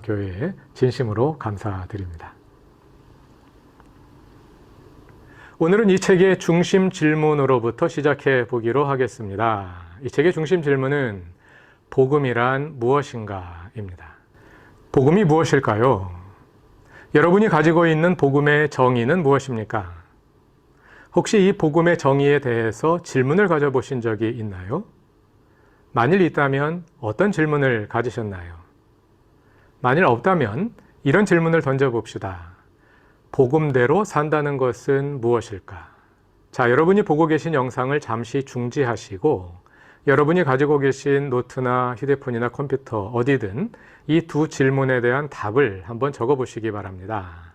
교회에 진심으로 감사드립니다. 오늘은 이 책의 중심 질문으로부터 시작해 보기로 하겠습니다. 이 책의 중심 질문은 복음이란 무엇인가 입니다. 복음이 무엇일까요? 여러분이 가지고 있는 복음의 정의는 무엇입니까? 혹시 이 복음의 정의에 대해서 질문을 가져보신 적이 있나요? 만일 있다면 어떤 질문을 가지셨나요? 만일 없다면 이런 질문을 던져봅시다. 복음대로 산다는 것은 무엇일까? 자, 여러분이 보고 계신 영상을 잠시 중지하시고 여러분이 가지고 계신 노트나 휴대폰이나 컴퓨터 어디든 이 두 질문에 대한 답을 한번 적어보시기 바랍니다.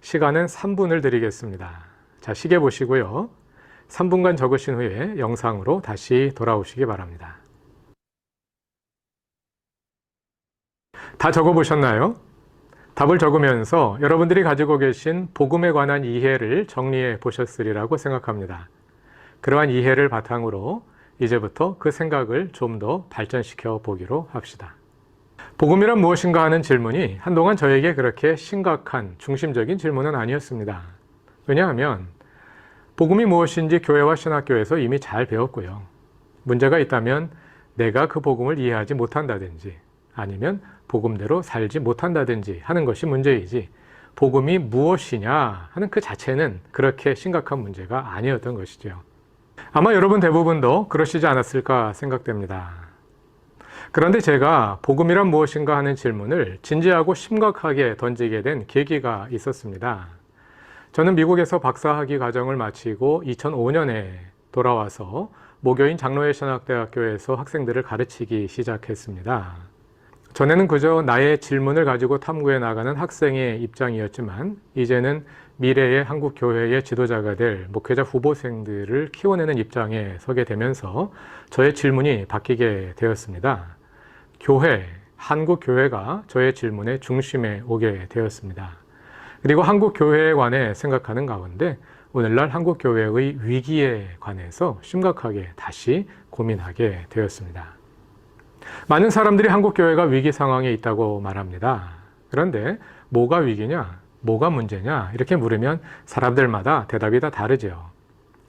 시간은 3분을 드리겠습니다. 자, 시계 보시고요. 3분간 적으신 후에 영상으로 다시 돌아오시기 바랍니다. 다 적어보셨나요? 답을 적으면서 여러분들이 가지고 계신 복음에 관한 이해를 정리해 보셨으리라고 생각합니다. 그러한 이해를 바탕으로 이제부터 그 생각을 좀 더 발전시켜 보기로 합시다. 복음이란 무엇인가 하는 질문이 한동안 저에게 그렇게 심각한 중심적인 질문은 아니었습니다. 왜냐하면 복음이 무엇인지 교회와 신학교에서 이미 잘 배웠고요. 문제가 있다면 내가 그 복음을 이해하지 못한다든지 아니면 복음대로 살지 못한다든지 하는 것이 문제이지 복음이 무엇이냐 하는 그 자체는 그렇게 심각한 문제가 아니었던 것이죠. 아마 여러분 대부분도 그러시지 않았을까 생각됩니다. 그런데 제가 복음이란 무엇인가 하는 질문을 진지하고 심각하게 던지게 된 계기가 있었습니다. 저는 미국에서 박사학위 과정을 마치고 2005년에 돌아와서 모교인 장로회 신학대학교에서 학생들을 가르치기 시작했습니다. 전에는 그저 나의 질문을 가지고 탐구해 나가는 학생의 입장이었지만 이제는 미래의 한국 교회의 지도자가 될 목회자 후보생들을 키워내는 입장에 서게 되면서 저의 질문이 바뀌게 되었습니다. 교회, 한국 교회가 저의 질문의 중심에 오게 되었습니다. 그리고 한국 교회에 관해 생각하는 가운데 오늘날 한국 교회의 위기에 관해서 심각하게 다시 고민하게 되었습니다. 많은 사람들이 한국 교회가 위기 상황에 있다고 말합니다. 그런데 뭐가 위기냐? 뭐가 문제냐? 이렇게 물으면 사람들마다 대답이 다 다르죠.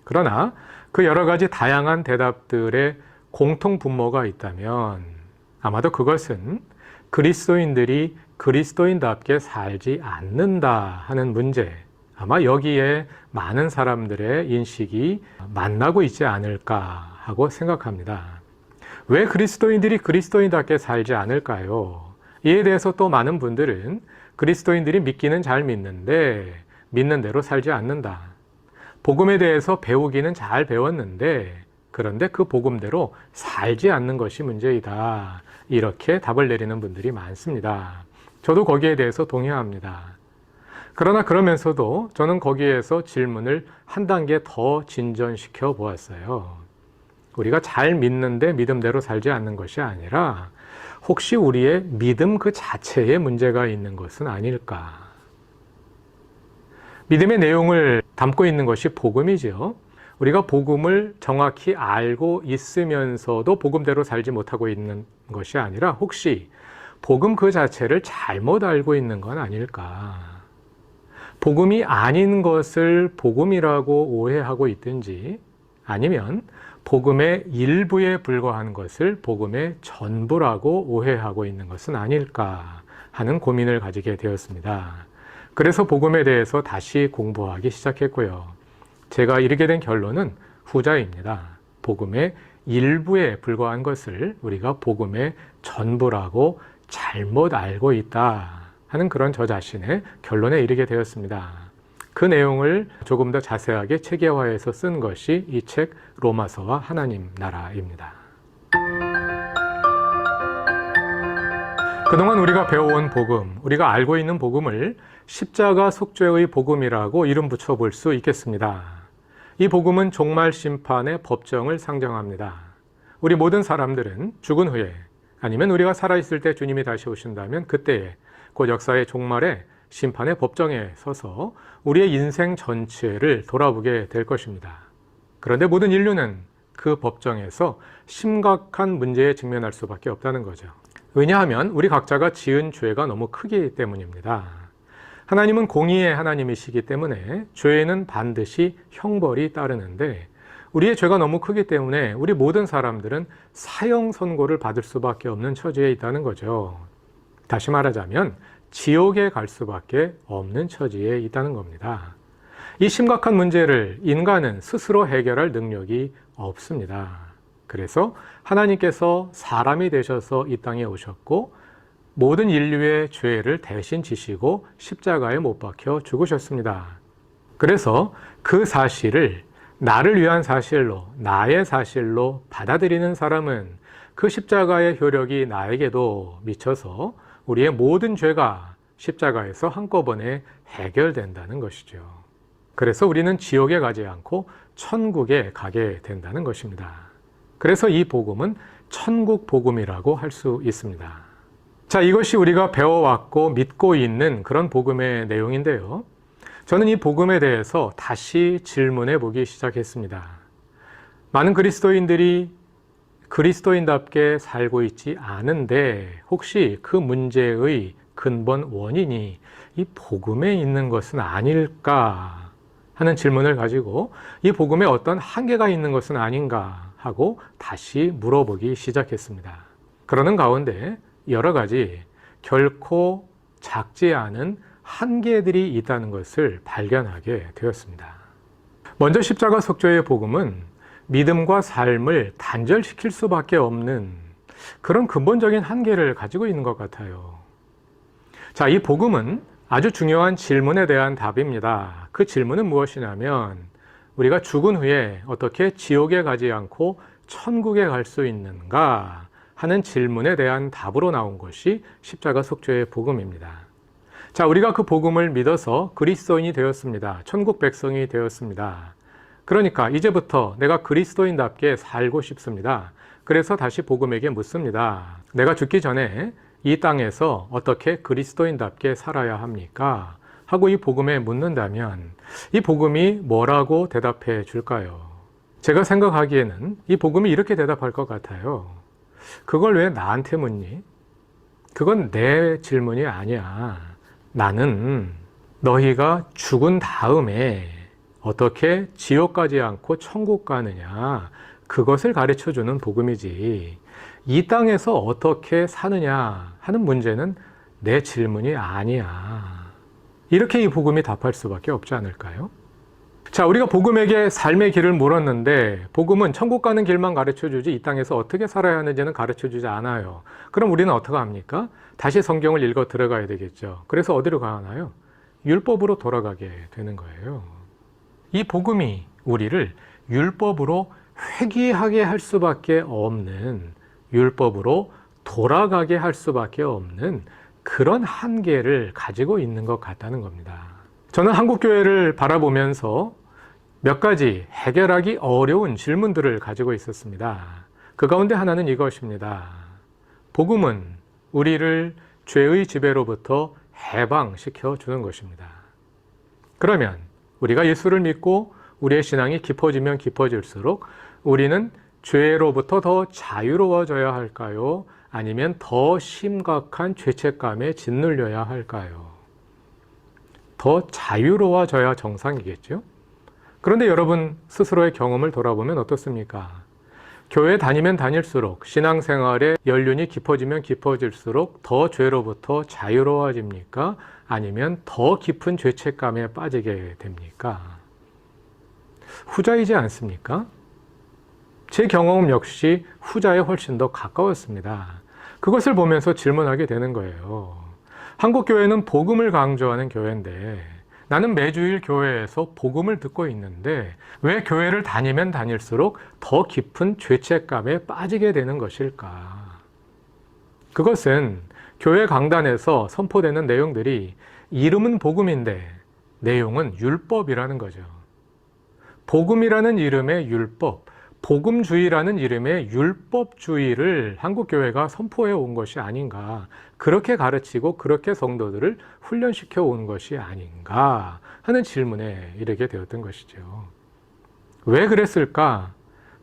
그러나 그 여러 가지 다양한 대답들의 공통 분모가 있다면 아마도 그것은 그리스도인들이 그리스도인답게 살지 않는다 하는 문제, 아마 여기에 많은 사람들의 인식이 만나고 있지 않을까 하고 생각합니다. 왜 그리스도인들이 그리스도인답게 살지 않을까요? 이에 대해서 또 많은 분들은 그리스도인들이 믿기는 잘 믿는데 믿는 대로 살지 않는다. 복음에 대해서 배우기는 잘 배웠는데 그런데 그 복음대로 살지 않는 것이 문제이다. 이렇게 답을 내리는 분들이 많습니다. 저도 거기에 대해서 동의합니다. 그러나 그러면서도 저는 거기에서 질문을 한 단계 더 진전시켜 보았어요. 우리가 잘 믿는데 믿음대로 살지 않는 것이 아니라 혹시 우리의 믿음 그 자체에 문제가 있는 것은 아닐까? 믿음의 내용을 담고 있는 것이 복음이죠. 우리가 복음을 정확히 알고 있으면서도 복음대로 살지 못하고 있는 것이 아니라 혹시 복음 그 자체를 잘못 알고 있는 건 아닐까? 복음이 아닌 것을 복음이라고 오해하고 있든지 아니면 복음의 일부에 불과한 것을 복음의 전부라고 오해하고 있는 것은 아닐까 하는 고민을 가지게 되었습니다. 그래서 복음에 대해서 다시 공부하기 시작했고요. 제가 이르게 된 결론은 후자입니다. 복음의 일부에 불과한 것을 우리가 복음의 전부라고 잘못 알고 있다 하는 그런 저 자신의 결론에 이르게 되었습니다. 그 내용을 조금 더 자세하게 체계화해서 쓴 것이 이 책 로마서와 하나님 나라입니다. 그동안 우리가 배워온 복음, 우리가 알고 있는 복음을 십자가 속죄의 복음이라고 이름 붙여볼 수 있겠습니다. 이 복음은 종말 심판의 법정을 상정합니다. 우리 모든 사람들은 죽은 후에 아니면 우리가 살아있을 때 주님이 다시 오신다면 그때에 곧 역사의 종말에 심판의 법정에 서서 우리의 인생 전체를 돌아보게 될 것입니다. 그런데 모든 인류는 그 법정에서 심각한 문제에 직면할 수밖에 없다는 거죠. 왜냐하면 우리 각자가 지은 죄가 너무 크기 때문입니다. 하나님은 공의의 하나님이시기 때문에 죄에는 반드시 형벌이 따르는데 우리의 죄가 너무 크기 때문에 우리 모든 사람들은 사형 선고를 받을 수밖에 없는 처지에 있다는 거죠. 다시 말하자면 지옥에 갈 수밖에 없는 처지에 있다는 겁니다. 이 심각한 문제를 인간은 스스로 해결할 능력이 없습니다. 그래서 하나님께서 사람이 되셔서 이 땅에 오셨고 모든 인류의 죄를 대신 지시고 십자가에 못 박혀 죽으셨습니다. 그래서 그 사실을 나를 위한 사실로, 나의 사실로 받아들이는 사람은 그 십자가의 효력이 나에게도 미쳐서 우리의 모든 죄가 십자가에서 한꺼번에 해결된다는 것이죠. 그래서 우리는 지옥에 가지 않고 천국에 가게 된다는 것입니다. 그래서 이 복음은 천국 복음이라고 할 수 있습니다. 자, 이것이 우리가 배워왔고 믿고 있는 그런 복음의 내용인데요. 저는 이 복음에 대해서 다시 질문해 보기 시작했습니다. 많은 그리스도인들이 그리스도인답게 살고 있지 않은데 혹시 그 문제의 근본 원인이 이 복음에 있는 것은 아닐까 하는 질문을 가지고 이 복음에 어떤 한계가 있는 것은 아닌가 하고 다시 물어보기 시작했습니다. 그러는 가운데 여러 가지 결코 작지 않은 한계들이 있다는 것을 발견하게 되었습니다. 먼저 십자가 속죄의 복음은 믿음과 삶을 단절시킬 수밖에 없는 그런 근본적인 한계를 가지고 있는 것 같아요. 자, 이 복음은 아주 중요한 질문에 대한 답입니다. 그 질문은 무엇이냐면 우리가 죽은 후에 어떻게 지옥에 가지 않고 천국에 갈 수 있는가 하는 질문에 대한 답으로 나온 것이 십자가 속죄의 복음입니다. 자, 우리가 그 복음을 믿어서 그리스도인이 되었습니다. 천국 백성이 되었습니다. 그러니까 이제부터 내가 그리스도인답게 살고 싶습니다. 그래서 다시 복음에게 묻습니다. 내가 죽기 전에 이 땅에서 어떻게 그리스도인답게 살아야 합니까? 하고 이 복음에 묻는다면 이 복음이 뭐라고 대답해 줄까요? 제가 생각하기에는 이 복음이 이렇게 대답할 것 같아요. 그걸 왜 나한테 묻니? 그건 내 질문이 아니야. 나는 너희가 죽은 다음에 어떻게 지옥 가지 않고 천국 가느냐 그것을 가르쳐 주는 복음이지 이 땅에서 어떻게 사느냐 하는 문제는 내 질문이 아니야. 이렇게 이 복음이 답할 수밖에 없지 않을까요? 자, 우리가 복음에게 삶의 길을 물었는데 복음은 천국 가는 길만 가르쳐 주지 이 땅에서 어떻게 살아야 하는지는 가르쳐 주지 않아요. 그럼 우리는 어떻게 합니까? 다시 성경을 읽어 들어가야 되겠죠. 그래서 어디로 가나요? 율법으로 돌아가게 되는 거예요. 이 복음이 우리를 율법으로 회귀하게 할 수밖에 없는, 율법으로 돌아가게 할 수밖에 없는 그런 한계를 가지고 있는 것 같다는 겁니다. 저는 한국교회를 바라보면서 몇 가지 해결하기 어려운 질문들을 가지고 있었습니다. 그 가운데 하나는 이것입니다. 복음은 우리를 죄의 지배로부터 해방시켜 주는 것입니다. 그러면 우리가 예수를 믿고 우리의 신앙이 깊어지면 깊어질수록 우리는 죄로부터 더 자유로워져야 할까요? 아니면 더 심각한 죄책감에 짓눌려야 할까요? 더 자유로워져야 정상이겠죠? 그런데 여러분 스스로의 경험을 돌아보면 어떻습니까? 교회 다니면 다닐수록 신앙생활에 연륜이 깊어지면 깊어질수록 더 죄로부터 자유로워집니까? 아니면 더 깊은 죄책감에 빠지게 됩니까? 후자이지 않습니까? 제 경험 역시 후자에 훨씬 더 가까웠습니다. 그것을 보면서 질문하게 되는 거예요. 한국교회는 복음을 강조하는 교회인데 나는 매주일 교회에서 복음을 듣고 있는데 왜 교회를 다니면 다닐수록 더 깊은 죄책감에 빠지게 되는 것일까? 그것은 교회 강단에서 선포되는 내용들이 이름은 복음인데 내용은 율법이라는 거죠. 복음이라는 이름의 율법, 복음주의라는 이름의 율법주의를 한국교회가 선포해 온 것이 아닌가, 그렇게 가르치고 그렇게 성도들을 훈련시켜 온 것이 아닌가 하는 질문에 이르게 되었던 것이죠. 왜 그랬을까?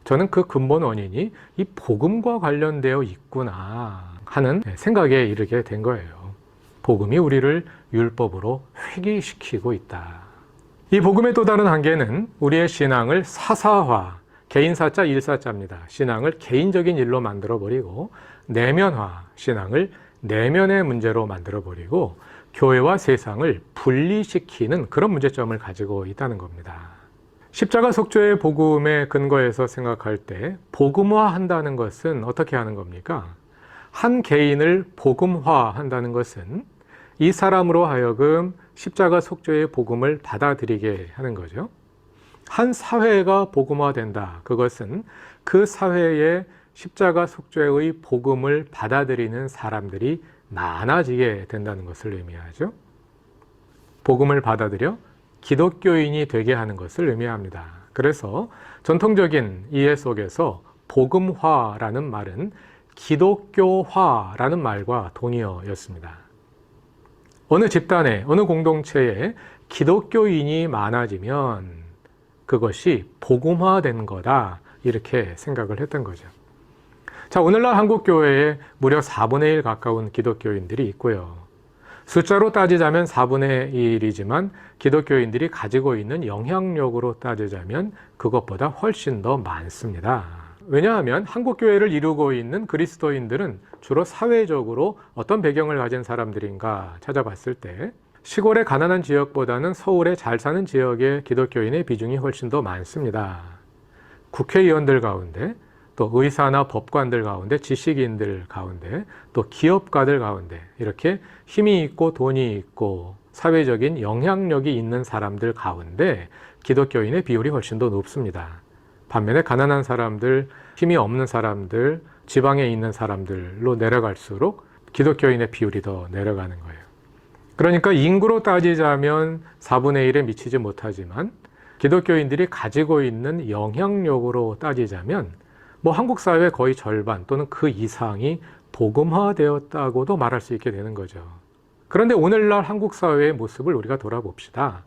저는 그 근본 원인이 이 복음과 관련되어 있구나. 하는 생각에 이르게 된 거예요. 복음이 우리를 율법으로 회귀시키고 있다. 이 복음의 또 다른 한계는 우리의 신앙을 사사화, 개인사자, 일사자입니다. 신앙을 개인적인 일로 만들어버리고 내면화, 신앙을 내면의 문제로 만들어버리고 교회와 세상을 분리시키는 그런 문제점을 가지고 있다는 겁니다. 십자가 속죄의 복음의 근거에서 생각할 때 복음화한다는 것은 어떻게 하는 겁니까? 한 개인을 복음화한다는 것은 이 사람으로 하여금 십자가 속죄의 복음을 받아들이게 하는 거죠. 한 사회가 복음화된다. 그것은 그 사회에 십자가 속죄의 복음을 받아들이는 사람들이 많아지게 된다는 것을 의미하죠. 복음을 받아들여 기독교인이 되게 하는 것을 의미합니다. 그래서 전통적인 이해 속에서 복음화라는 말은 기독교화라는 말과 동의어였습니다. 어느 집단에, 어느 공동체에 기독교인이 많아지면 그것이 복음화된 거다, 이렇게 생각을 했던 거죠. 자, 오늘날 한국교회에 무려 4분의 1 가까운 기독교인들이 있고요. 숫자로 따지자면 4분의 1이지만 기독교인들이 가지고 있는 영향력으로 따지자면 그것보다 훨씬 더 많습니다. 왜냐하면 한국교회를 이루고 있는 그리스도인들은 주로 사회적으로 어떤 배경을 가진 사람들인가 찾아봤을 때 시골의 가난한 지역보다는 서울에 잘 사는 지역의 기독교인의 비중이 훨씬 더 많습니다. 국회의원들 가운데, 또 의사나 법관들 가운데, 지식인들 가운데, 또 기업가들 가운데 이렇게 힘이 있고 돈이 있고 사회적인 영향력이 있는 사람들 가운데 기독교인의 비율이 훨씬 더 높습니다. 반면에 가난한 사람들, 힘이 없는 사람들, 지방에 있는 사람들로 내려갈수록 기독교인의 비율이 더 내려가는 거예요. 그러니까 인구로 따지자면 4분의 1에 미치지 못하지만 기독교인들이 가지고 있는 영향력으로 따지자면 한국 사회의 거의 절반 또는 그 이상이 복음화되었다고도 말할 수 있게 되는 거죠. 그런데 오늘날 한국 사회의 모습을 우리가 돌아봅시다.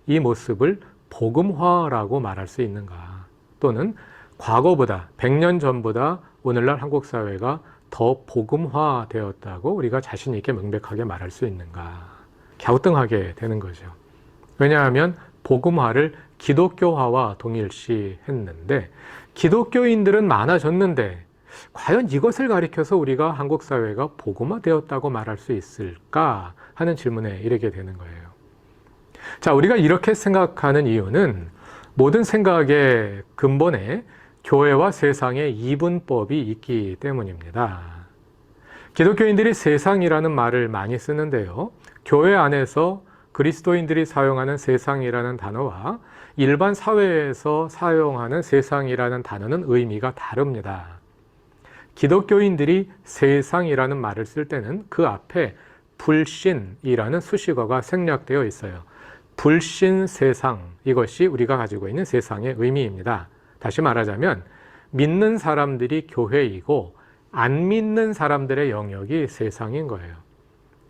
이 모습을 복음화라고 말할 수 있는가? 또는 과거보다 100년 전보다 오늘날 한국 사회가 더 복음화되었다고 우리가 자신 있게 명백하게 말할 수 있는가? 갸우뚱하게 되는 거죠. 왜냐하면 복음화를 기독교화와 동일시했는데 기독교인들은 많아졌는데 과연 이것을 가리켜서 우리가 한국 사회가 복음화되었다고 말할 수 있을까 하는 질문에 이르게 되는 거예요. 자, 우리가 이렇게 생각하는 이유는 모든 생각의 근본에 교회와 세상의 이분법이 있기 때문입니다. 기독교인들이 세상이라는 말을 많이 쓰는데요. 교회 안에서 그리스도인들이 사용하는 세상이라는 단어와 일반 사회에서 사용하는 세상이라는 단어는 의미가 다릅니다. 기독교인들이 세상이라는 말을 쓸 때는 그 앞에 불신이라는 수식어가 생략되어 있어요. 불신 세상, 이것이 우리가 가지고 있는 세상의 의미입니다. 다시 말하자면 믿는 사람들이 교회이고 안 믿는 사람들의 영역이 세상인 거예요.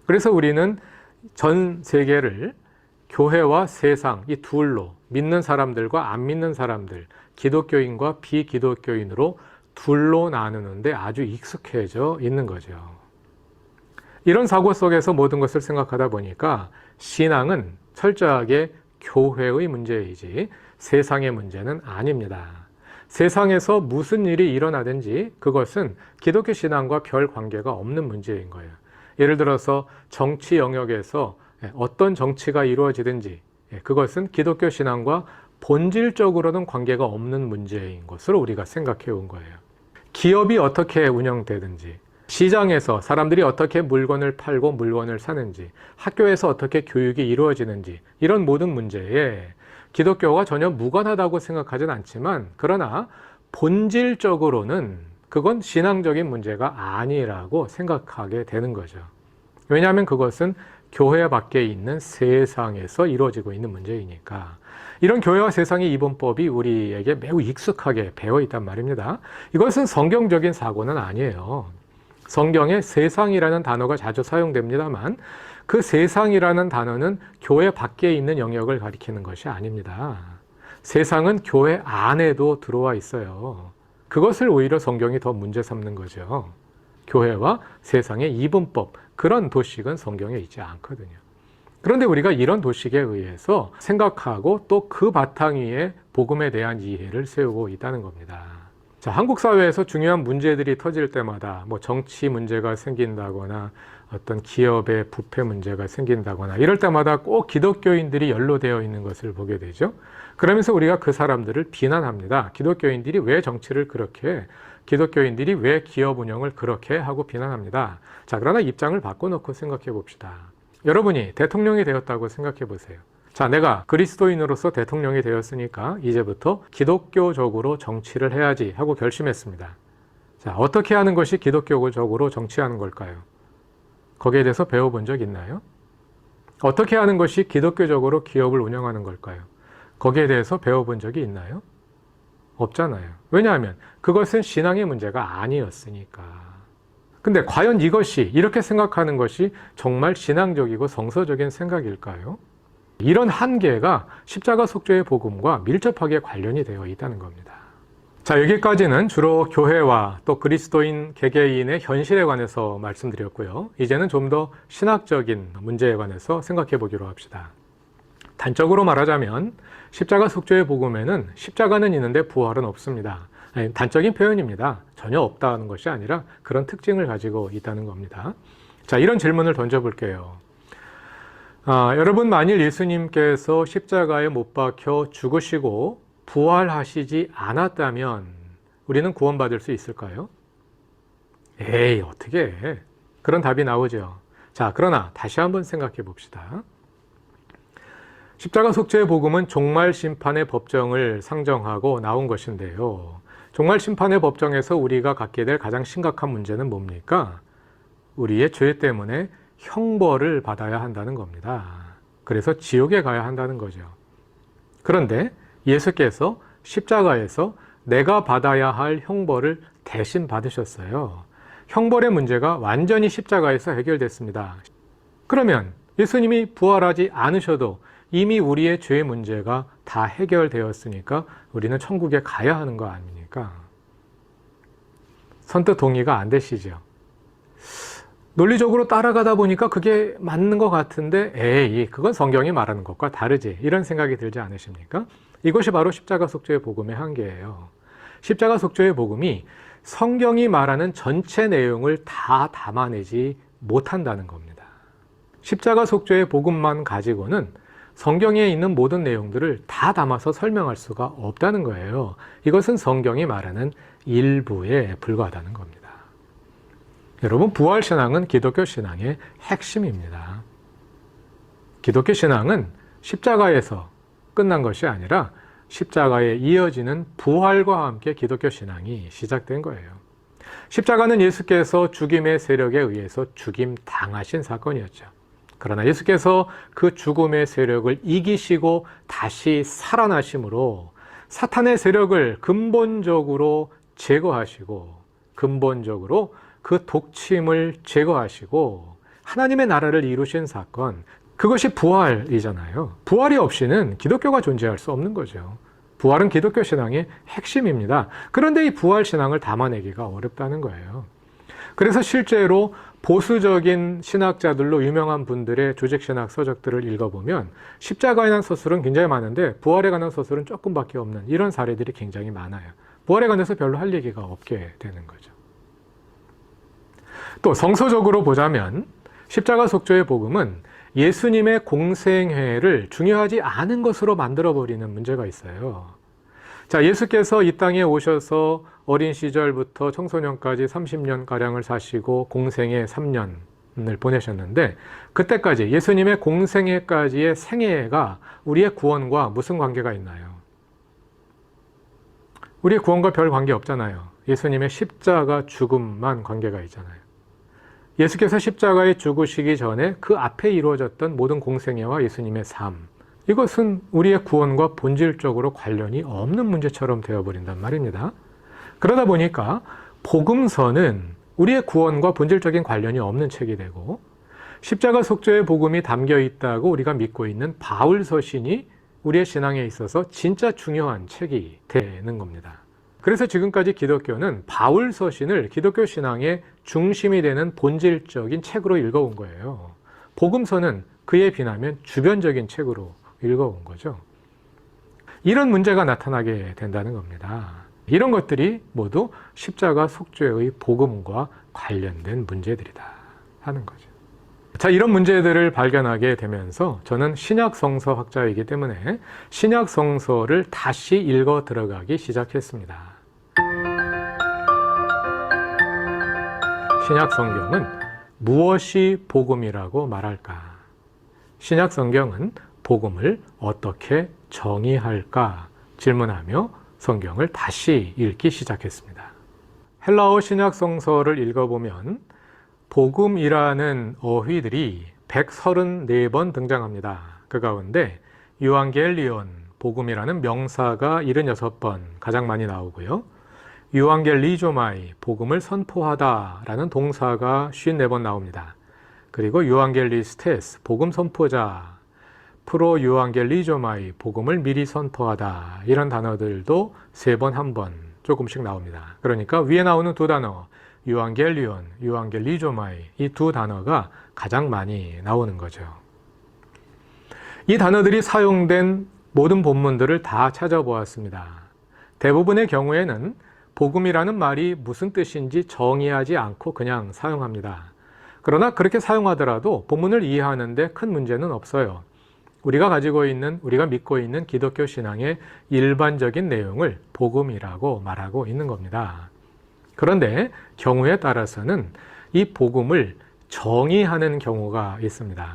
그래서 우리는 전 세계를 교회와 세상 이 둘로, 믿는 사람들과 안 믿는 사람들, 기독교인과 비기독교인으로 둘로 나누는데 아주 익숙해져 있는 거죠. 이런 사고 속에서 모든 것을 생각하다 보니까 신앙은 철저하게 교회의 문제이지 세상의 문제는 아닙니다. 세상에서 무슨 일이 일어나든지 그것은 기독교 신앙과 별 관계가 없는 문제인 거예요. 예를 들어서 정치 영역에서 어떤 정치가 이루어지든지 그것은 기독교 신앙과 본질적으로는 관계가 없는 문제인 것으로 우리가 생각해 온 거예요. 기업이 어떻게 운영되든지, 시장에서 사람들이 어떻게 물건을 팔고 물건을 사는지, 학교에서 어떻게 교육이 이루어지는지, 이런 모든 문제에 기독교가 전혀 무관하다고 생각하진 않지만, 그러나 본질적으로는 그건 신앙적인 문제가 아니라고 생각하게 되는 거죠. 왜냐하면 그것은 교회 밖에 있는 세상에서 이루어지고 있는 문제이니까. 이런 교회와 세상의 이분법이 우리에게 매우 익숙하게 배어 있단 말입니다. 이것은 성경적인 사고는 아니에요. 성경에 세상이라는 단어가 자주 사용됩니다만 그 세상이라는 단어는 교회 밖에 있는 영역을 가리키는 것이 아닙니다. 세상은 교회 안에도 들어와 있어요. 그것을 오히려 성경이 더 문제 삼는 거죠. 교회와 세상의 이분법, 그런 도식은 성경에 있지 않거든요. 그런데 우리가 이런 도식에 의해서 생각하고 또 그 바탕 위에 복음에 대한 이해를 세우고 있다는 겁니다. 자, 한국 사회에서 중요한 문제들이 터질 때마다 뭐 정치 문제가 생긴다거나 어떤 기업의 부패 문제가 생긴다거나 이럴 때마다 꼭 기독교인들이 연루되어 있는 것을 보게 되죠. 그러면서 우리가 그 사람들을 비난합니다. 기독교인들이 왜 정치를 그렇게 해? 기독교인들이 왜 기업 운영을 그렇게 하고 비난합니다. 자, 그러나 입장을 바꿔놓고 생각해 봅시다. 여러분이 대통령이 되었다고 생각해 보세요. 자, 내가 그리스도인으로서 대통령이 되었으니까 이제부터 기독교적으로 정치를 해야지 하고 결심했습니다. 자, 어떻게 하는 것이 기독교적으로 정치하는 걸까요? 거기에 대해서 배워본 적 있나요? 어떻게 하는 것이 기독교적으로 기업을 운영하는 걸까요? 거기에 대해서 배워본 적이 있나요? 없잖아요. 왜냐하면 그것은 신앙의 문제가 아니었으니까. 근데 과연 이것이, 이렇게 생각하는 것이 정말 신앙적이고 성서적인 생각일까요? 이런 한계가 십자가 속죄의 복음과 밀접하게 관련이 되어 있다는 겁니다. 자, 여기까지는 주로 교회와 또 그리스도인 개개인의 현실에 관해서 말씀드렸고요. 이제는 좀 더 신학적인 문제에 관해서 생각해 보기로 합시다. 단적으로 말하자면 십자가 속죄의 복음에는 십자가는 있는데 부활은 없습니다. 아니, 단적인 표현입니다. 전혀 없다는 것이 아니라 그런 특징을 가지고 있다는 겁니다. 자, 이런 질문을 던져볼게요. 여러분, 만일 예수님께서 십자가에 못 박혀 죽으시고 부활하시지 않았다면 우리는 구원받을 수 있을까요? 에이, 어떻게 해? 그런 답이 나오죠. 자, 그러나 다시 한번 생각해 봅시다. 십자가 속죄의 복음은 종말 심판의 법정을 상정하고 나온 것인데요. 종말 심판의 법정에서 우리가 갖게 될 가장 심각한 문제는 뭡니까? 우리의 죄 때문에 형벌을 받아야 한다는 겁니다. 그래서 지옥에 가야 한다는 거죠. 그런데 예수께서 십자가에서 내가 받아야 할 형벌을 대신 받으셨어요. 형벌의 문제가 완전히 십자가에서 해결됐습니다. 그러면 예수님이 부활하지 않으셔도 이미 우리의 죄 문제가 다 해결되었으니까 우리는 천국에 가야 하는 거 아닙니까? 선뜻 동의가 안 되시죠? 논리적으로 따라가다 보니까 그게 맞는 것 같은데 에이, 그건 성경이 말하는 것과 다르지, 이런 생각이 들지 않으십니까? 이것이 바로 십자가 속죄의 복음의 한계예요. 십자가 속죄의 복음이 성경이 말하는 전체 내용을 다 담아내지 못한다는 겁니다. 십자가 속죄의 복음만 가지고는 성경에 있는 모든 내용들을 다 담아서 설명할 수가 없다는 거예요. 이것은 성경이 말하는 일부에 불과하다는 겁니다. 여러분, 부활신앙은 기독교 신앙의 핵심입니다. 기독교 신앙은 십자가에서 끝난 것이 아니라 십자가에 이어지는 부활과 함께 기독교 신앙이 시작된 거예요. 십자가는 예수께서 죽임의 세력에 의해서 죽임 당하신 사건이었죠. 그러나 예수께서 그 죽음의 세력을 이기시고 다시 살아나심으로 사탄의 세력을 근본적으로 제거하시고 근본적으로 그 독침을 제거하시고 하나님의 나라를 이루신 사건, 그것이 부활이잖아요. 부활이 없이는 기독교가 존재할 수 없는 거죠. 부활은 기독교 신앙의 핵심입니다. 그런데 이 부활 신앙을 담아내기가 어렵다는 거예요. 그래서 실제로 보수적인 신학자들로 유명한 분들의 조직신학 서적들을 읽어보면 십자가에 관한 서술은 굉장히 많은데 부활에 관한 서술은 조금밖에 없는 이런 사례들이 굉장히 많아요. 부활에 관해서 별로 할 얘기가 없게 되는 거죠. 또 성서적으로 보자면 십자가 속죄의 복음은 예수님의 공생애를 중요하지 않은 것으로 만들어버리는 문제가 있어요. 자, 예수께서 이 땅에 오셔서 어린 시절부터 청소년까지 30년가량을 사시고 공생애 3년을 보내셨는데 그때까지 예수님의 공생애까지의 생애가 우리의 구원과 무슨 관계가 있나요? 우리의 구원과 별 관계 없잖아요. 예수님의 십자가 죽음만 관계가 있잖아요. 예수께서 십자가에 죽으시기 전에 그 앞에 이루어졌던 모든 공생애와 예수님의 삶, 이것은 우리의 구원과 본질적으로 관련이 없는 문제처럼 되어버린단 말입니다. 그러다 보니까 복음서는 우리의 구원과 본질적인 관련이 없는 책이 되고 십자가 속죄의 복음이 담겨 있다고 우리가 믿고 있는 바울 서신이 우리의 신앙에 있어서 진짜 중요한 책이 되는 겁니다. 그래서 지금까지 기독교는 바울 서신을 기독교 신앙의 중심이 되는 본질적인 책으로 읽어온 거예요. 복음서는 그에 비나면 주변적인 책으로 읽어온 거죠. 이런 문제가 나타나게 된다는 겁니다. 이런 것들이 모두 십자가 속죄의 복음과 관련된 문제들이다 하는 거죠. 자, 이런 문제들을 발견하게 되면서 저는 신약 성서 학자이기 때문에 신약 성서를 다시 읽어 들어가기 시작했습니다. 신약 성경은 무엇이 복음이라고 말할까? 신약 성경은 복음을 어떻게 정의할까? 질문하며 성경을 다시 읽기 시작했습니다. 헬라어 신약 성서를 읽어보면 복음이라는 어휘들이 134번 등장합니다. 그 가운데 유앙겔리온, 복음이라는 명사가 76번 가장 많이 나오고요. 유앙겔리조마이, 복음을 선포하다 라는 동사가 54번 나옵니다. 그리고 유앙겔리스테스, 복음 선포자, 프로 유앙겔리조마이, 복음을 미리 선포하다, 이런 단어들도 3번, 1번 조금씩 나옵니다. 그러니까 위에 나오는 두 단어, 유앙겔리온, 유앙겔리조마이, 이 두 단어가 가장 많이 나오는 거죠. 이 단어들이 사용된 모든 본문들을 다 찾아보았습니다. 대부분의 경우에는 복음이라는 말이 무슨 뜻인지 정의하지 않고 그냥 사용합니다. 그러나 그렇게 사용하더라도 본문을 이해하는 데 큰 문제는 없어요. 우리가 믿고 있는 기독교 신앙의 일반적인 내용을 복음이라고 말하고 있는 겁니다. 그런데 경우에 따라서는 이 복음을 정의하는 경우가 있습니다.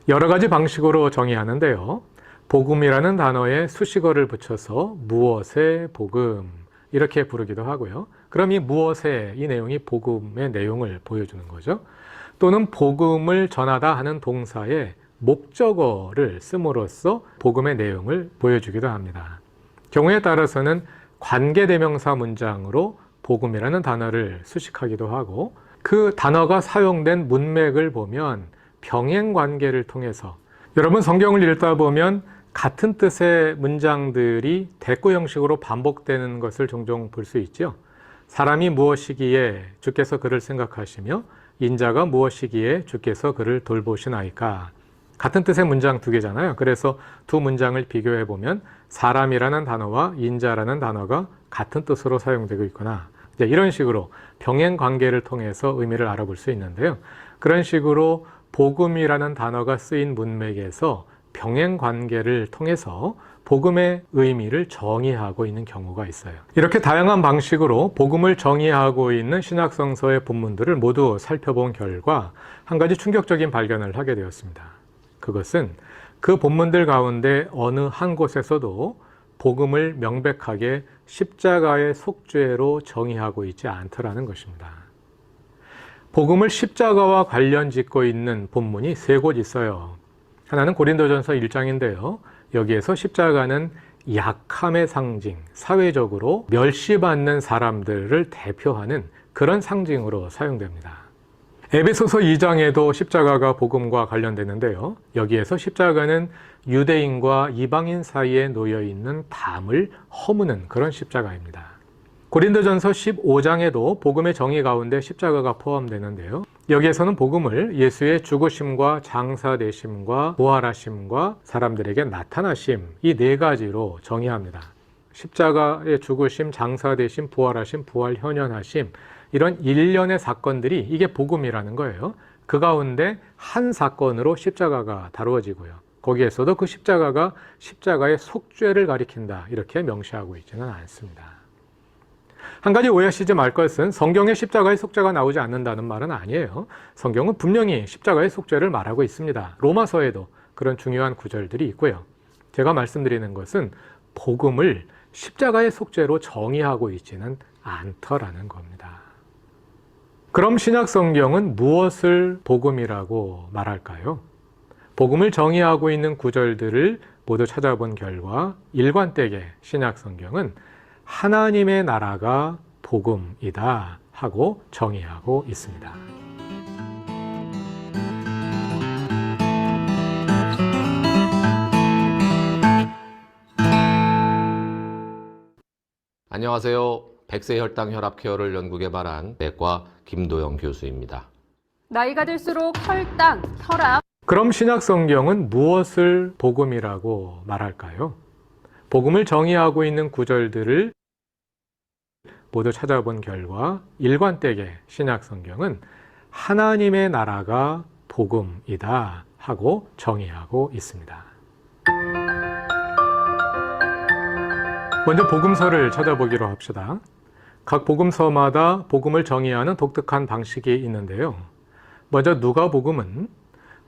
여러 가지 방식으로 정의하는데요. 복음이라는 단어에 수식어를 붙여서 무엇의 복음, 이렇게 부르기도 하고요. 그럼 이 무엇의, 이 내용이 복음의 내용을 보여주는 거죠. 또는 복음을 전하다 하는 동사에 목적어를 씀으로써 복음의 내용을 보여주기도 합니다. 경우에 따라서는 관계대명사 문장으로 복음이라는 단어를 수식하기도 하고, 그 단어가 사용된 문맥을 보면 병행관계를 통해서, 여러분 성경을 읽다 보면 같은 뜻의 문장들이 대꾸 형식으로 반복되는 것을 종종 볼 수 있죠. 사람이 무엇이기에 주께서 그를 생각하시며 인자가 무엇이기에 주께서 그를 돌보시나이까. 같은 뜻의 문장 두 개잖아요. 그래서 두 문장을 비교해 보면 사람이라는 단어와 인자라는 단어가 같은 뜻으로 사용되고 있구나. 이런 식으로 병행 관계를 통해서 의미를 알아볼 수 있는데요. 그런 식으로 복음이라는 단어가 쓰인 문맥에서 병행 관계를 통해서 복음의 의미를 정의하고 있는 경우가 있어요. 이렇게 다양한 방식으로 복음을 정의하고 있는 신약성서의 본문들을 모두 살펴본 결과 한 가지 충격적인 발견을 하게 되었습니다. 그것은 그 본문들 가운데 어느 한 곳에서도 복음을 명백하게 십자가의 속죄로 정의하고 있지 않더라는 것입니다. 복음을 십자가와 관련 짓고 있는 본문이 3곳 있어요. 하나는 고린도전서 1장인데요. 여기에서 십자가는 약함의 상징, 사회적으로 멸시받는 사람들을 대표하는 그런 상징으로 사용됩니다. 에베소서 2장에도 십자가가 복음과 관련되는데요. 여기에서 십자가는 유대인과 이방인 사이에 놓여있는 담을 허무는 그런 십자가입니다. 고린도전서 15장에도 복음의 정의 가운데 십자가가 포함되는데요. 여기에서는 복음을 예수의 죽으심과 장사되심과 부활하심과 사람들에게 나타나심, 이 4가지로 정의합니다. 십자가의 죽으심, 장사되심, 부활하심, 부활 현현하심, 이런 일련의 사건들이 이게 복음이라는 거예요. 그 가운데 한 사건으로 십자가가 다루어지고요. 거기에서도 그 십자가가 십자가의 속죄를 가리킨다, 이렇게 명시하고 있지는 않습니다. 한 가지 오해하시지 말 것은 성경에 십자가의 속죄가 나오지 않는다는 말은 아니에요. 성경은 분명히 십자가의 속죄를 말하고 있습니다. 로마서에도 그런 중요한 구절들이 있고요. 제가 말씀드리는 것은 복음을 십자가의 속죄로 정의하고 있지는 않더라는 겁니다. 그럼 신약 성경은 무엇을 복음이라고 말할까요? 복음을 정의하고 있는 구절들을 모두 찾아본 결과 일관되게 신약 성경은 하나님의 나라가 복음이다 하고 정의하고 있습니다. 안녕하세요. 백세혈당 혈압케어를 연구개발한 내과 김도영 교수입니다. 나이가 들수록 혈당, 혈압. 그럼 신약 성경은 무엇을 복음이라고 말할까요? 복음을 정의하고 있는 구절들을 모두 찾아본 결과 일관되게 신약 성경은 하나님의 나라가 복음이다 하고 정의하고 있습니다. 먼저 복음서를 찾아보기로 합시다. 각 복음서마다 복음을 정의하는 독특한 방식이 있는데요. 먼저 누가복음은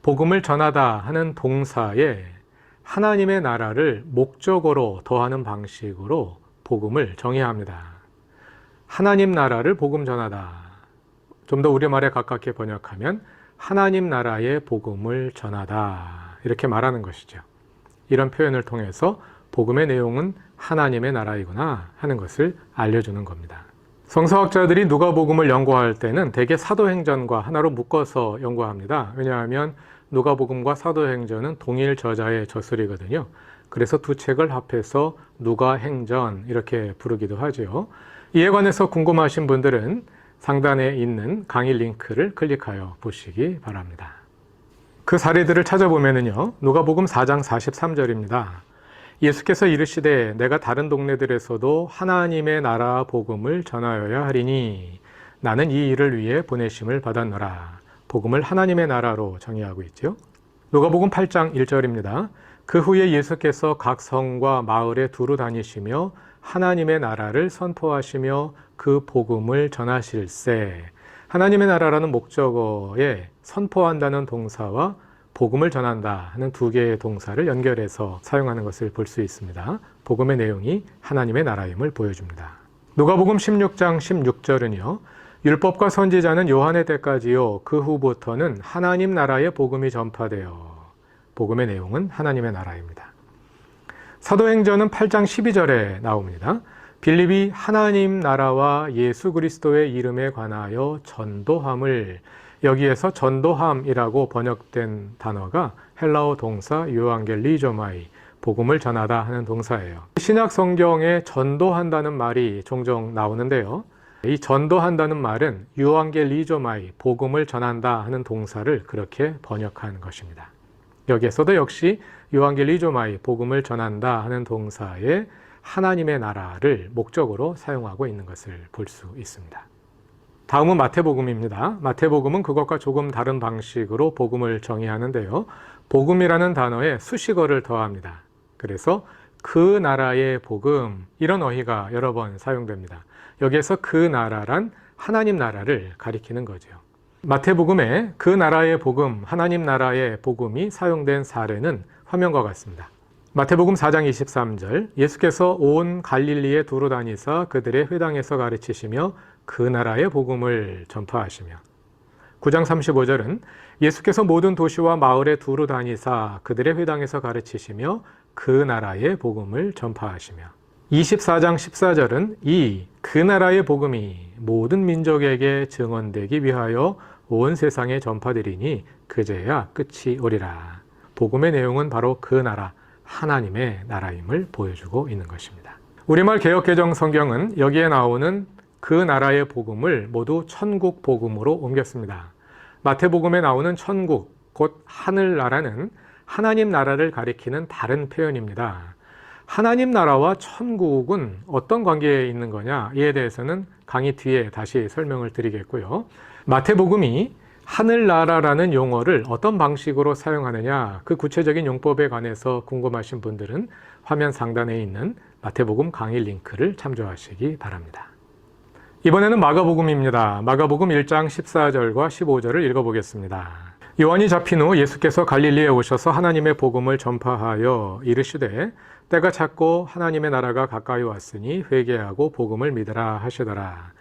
복음을 전하다 하는 동사에 하나님의 나라를 목적어로 더하는 방식으로 복음을 정의합니다. 하나님 나라를 복음 전하다. 좀 더 우리말에 가깝게 번역하면 하나님 나라의 복음을 전하다. 이렇게 말하는 것이죠. 이런 표현을 통해서 복음의 내용은 하나님의 나라이구나 하는 것을 알려주는 겁니다. 성서학자들이 누가복음을 연구할 때는 대개 사도행전과 하나로 묶어서 연구합니다. 왜냐하면 누가복음과 사도행전은 동일 저자의 저술이거든요. 그래서 두 책을 합해서 누가행전 이렇게 부르기도 하죠. 이에 관해서 궁금하신 분들은 상단에 있는 강의 링크를 클릭하여 보시기 바랍니다. 그 사례들을 찾아보면요. 누가복음 4장 43절입니다. 예수께서 이르시되 내가 다른 동네들에서도 하나님의 나라 복음을 전하여야 하리니 나는 이 일을 위해 보내심을 받았노라. 복음을 하나님의 나라로 정의하고 있죠. 누가복음 8장 1절입니다. 그 후에 예수께서 각 성과 마을에 두루 다니시며 하나님의 나라를 선포하시며 그 복음을 전하실세. 하나님의 나라라는 목적어에 선포한다는 동사와 복음을 전한다 하는 두 개의 동사를 연결해서 사용하는 것을 볼 수 있습니다. 복음의 내용이 하나님의 나라임을 보여줍니다. 누가복음 16장 16절은요. 율법과 선지자는 요한의 때까지요. 그 후부터는 하나님 나라의 복음이 전파되어. 복음의 내용은 하나님의 나라입니다. 사도행전은 8장 12절에 나옵니다. 빌립이 하나님 나라와 예수 그리스도의 이름에 관하여 전도함을, 여기에서 전도함이라고 번역된 단어가 헬라어 동사 유앙겔리조마이, 복음을 전하다 하는 동사예요. 신약 성경에 전도한다는 말이 종종 나오는데요. 이 전도한다는 말은 유앙겔리조마이, 복음을 전한다 하는 동사를 그렇게 번역한 것입니다. 여기에서도 역시 유앙겔리조마이, 복음을 전한다 하는 동사에 하나님의 나라를 목적으로 사용하고 있는 것을 볼 수 있습니다. 다음은 마태복음입니다. 마태복음은 그것과 조금 다른 방식으로 복음을 정의하는데요. 복음이라는 단어에 수식어를 더합니다. 그래서 그 나라의 복음, 이런 어휘가 여러 번 사용됩니다. 여기에서 그 나라란 하나님 나라를 가리키는 거죠. 마태복음에 그 나라의 복음, 하나님 나라의 복음이 사용된 사례는 화면과 같습니다. 마태복음 4장 23절, 예수께서 온 갈릴리에 두루 다니사 그들의 회당에서 가르치시며 그 나라의 복음을 전파하시며. 9장 35절은 예수께서 모든 도시와 마을에 두루 다니사 그들의 회당에서 가르치시며 그 나라의 복음을 전파하시며. 24장 14절은 이 그 나라의 복음이 모든 민족에게 증언되기 위하여 온 세상에 전파되리니 그제야 끝이 오리라. 복음의 내용은 바로 그 나라, 하나님의 나라임을 보여주고 있는 것입니다. 우리말 개역개정 성경은 여기에 나오는 그 나라의 복음을 모두 천국 복음으로 옮겼습니다. 마태복음에 나오는 천국, 곧 하늘나라는 하나님 나라를 가리키는 다른 표현입니다. 하나님 나라와 천국은 어떤 관계에 있는 거냐, 이에 대해서는 강의 뒤에 다시 설명을 드리겠고요. 마태복음이 하늘나라라는 용어를 어떤 방식으로 사용하느냐, 그 구체적인 용법에 관해서 궁금하신 분들은 화면 상단에 있는 마태복음 강의 링크를 참조하시기 바랍니다. 이번에는 마가복음입니다. 마가복음 1장 14절과 15절을 읽어보겠습니다. 요한이 잡힌 후 예수께서 갈릴리에 오셔서 하나님의 복음을 전파하여 이르시되 때가 찼고 하나님의 나라가 가까이 왔으니 회개하고 복음을 믿으라 하시더라.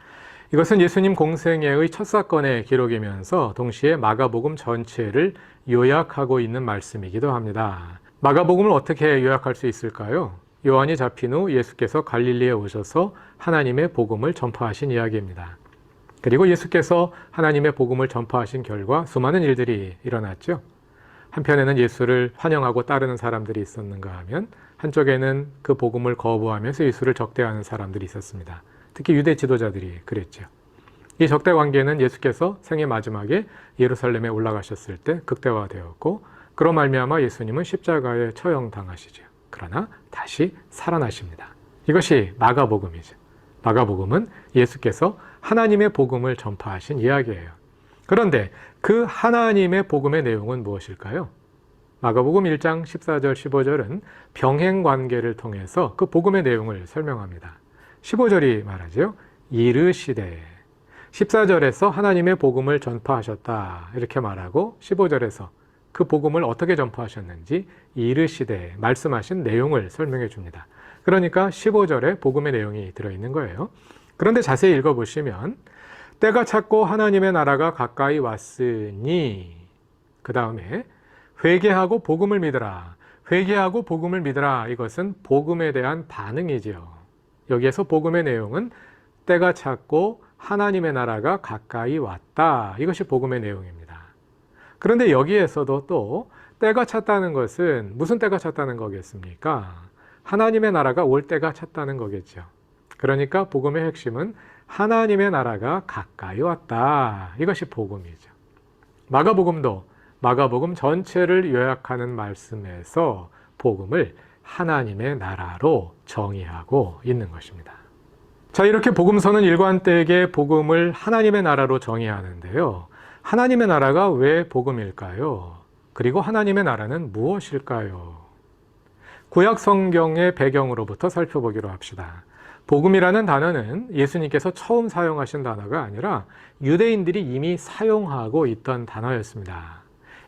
이것은 예수님 공생애의 첫 사건의 기록이면서 동시에 마가복음 전체를 요약하고 있는 말씀이기도 합니다. 마가복음을 어떻게 요약할 수 있을까요? 요한이 잡힌 후 예수께서 갈릴리에 오셔서 하나님의 복음을 전파하신 이야기입니다. 그리고 예수께서 하나님의 복음을 전파하신 결과 수많은 일들이 일어났죠. 한편에는 예수를 환영하고 따르는 사람들이 있었는가 하면 한쪽에는 그 복음을 거부하면서 예수를 적대하는 사람들이 있었습니다. 특히 유대 지도자들이 그랬죠. 이 적대 관계는 예수께서 생애 마지막에 예루살렘에 올라가셨을 때 극대화되었고 그로 말미암아 예수님은 십자가에 처형당하시죠. 그러나 다시 살아나십니다. 이것이 마가복음이죠. 마가복음은 예수께서 하나님의 복음을 전파하신 이야기예요. 그런데 그 하나님의 복음의 내용은 무엇일까요? 마가복음 1장 14절 15절은 병행관계를 통해서 그 복음의 내용을 설명합니다. 15절이 말하죠. 이르시되 14절에서 하나님의 복음을 전파하셨다 이렇게 말하고 15절에서 그 복음을 어떻게 전파하셨는지 이르시되 말씀하신 내용을 설명해 줍니다. 그러니까 15절에 복음의 내용이 들어있는 거예요. 그런데 자세히 읽어보시면 때가 찼고 하나님의 나라가 가까이 왔으니 그 다음에 회개하고 복음을 믿으라. 회개하고 복음을 믿으라. 이것은 복음에 대한 반응이지요. 여기에서 복음의 내용은 때가 찼고 하나님의 나라가 가까이 왔다. 이것이 복음의 내용입니다. 그런데 여기에서도 또 때가 찼다는 것은 무슨 때가 찼다는 거겠습니까? 하나님의 나라가 올 때가 찼다는 거겠죠. 그러니까 복음의 핵심은 하나님의 나라가 가까이 왔다. 이것이 복음이죠. 마가복음도 마가복음 전체를 요약하는 말씀에서 복음을 하나님의 나라로 정의하고 있는 것입니다. 자, 이렇게 복음서는 일관되게 복음을 하나님의 나라로 정의하는데요. 하나님의 나라가 왜 복음일까요? 그리고 하나님의 나라는 무엇일까요? 구약 성경의 배경으로부터 살펴보기로 합시다. 복음이라는 단어는 예수님께서 처음 사용하신 단어가 아니라 유대인들이 이미 사용하고 있던 단어였습니다.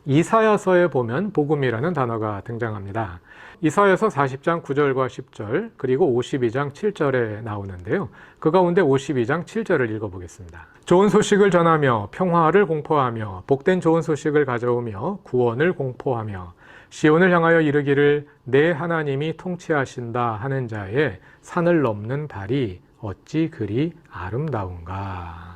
이사야서에 보면 복음이라는 단어가 등장합니다. 이사야서 40장 9절과 10절 그리고 52장 7절에 나오는데요. 그 가운데 52장 7절을 읽어보겠습니다. 좋은 소식을 전하며 평화를 공포하며 복된 좋은 소식을 가져오며 구원을 공포하며 시온을 향하여 이르기를 내 하나님이 통치하신다 하는 자의 산을 넘는 발이 어찌 그리 아름다운가.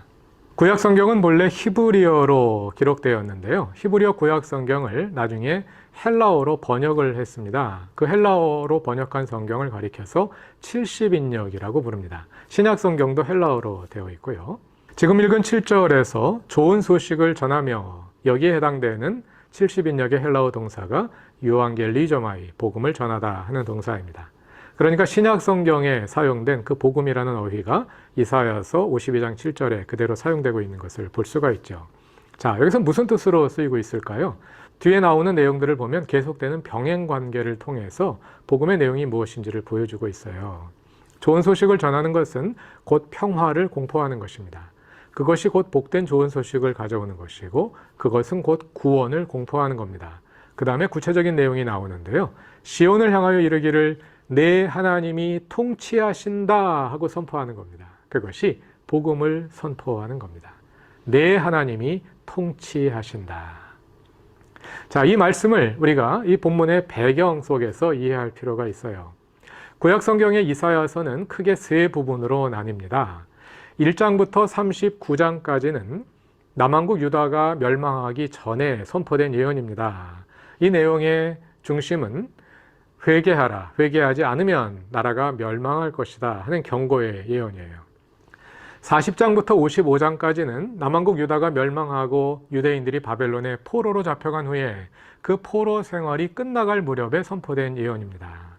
구약 성경은 본래 히브리어로 기록되었는데요. 히브리어 구약 성경을 나중에 헬라어로 번역을 했습니다. 그 헬라어로 번역한 성경을 가리켜서 70인역이라고 부릅니다. 신약 성경도 헬라어로 되어 있고요. 지금 읽은 7절에서 좋은 소식을 전하며 여기에 해당되는 70인역의 헬라어 동사가 유앙겔리조마이, 복음을 전하다 하는 동사입니다. 그러니까 신약 성경에 사용된 그 복음이라는 어휘가 이사야서 52장 7절에 그대로 사용되고 있는 것을 볼 수가 있죠. 자, 여기서 무슨 뜻으로 쓰이고 있을까요? 뒤에 나오는 내용들을 보면 계속되는 병행 관계를 통해서 복음의 내용이 무엇인지를 보여주고 있어요. 좋은 소식을 전하는 것은 곧 평화를 공포하는 것입니다. 그것이 곧 복된 좋은 소식을 가져오는 것이고 그것은 곧 구원을 공포하는 겁니다. 그 다음에 구체적인 내용이 나오는데요. 시온을 향하여 이르기를 내 하나님이 통치하신다 하고 선포하는 겁니다. 그것이 복음을 선포하는 겁니다. 내 하나님이 통치하신다. 자, 이 말씀을 우리가 이 본문의 배경 속에서 이해할 필요가 있어요. 구약 성경의 이사야서는 크게 세 부분으로 나뉩니다. 1장부터 39장까지는 남왕국 유다가 멸망하기 전에 선포된 예언입니다. 이 내용의 중심은 회개하라, 회개하지 않으면 나라가 멸망할 것이다 하는 경고의 예언이에요. 40장부터 55장까지는 남왕국 유다가 멸망하고 유대인들이 바벨론에 포로로 잡혀간 후에 그 포로 생활이 끝나갈 무렵에 선포된 예언입니다.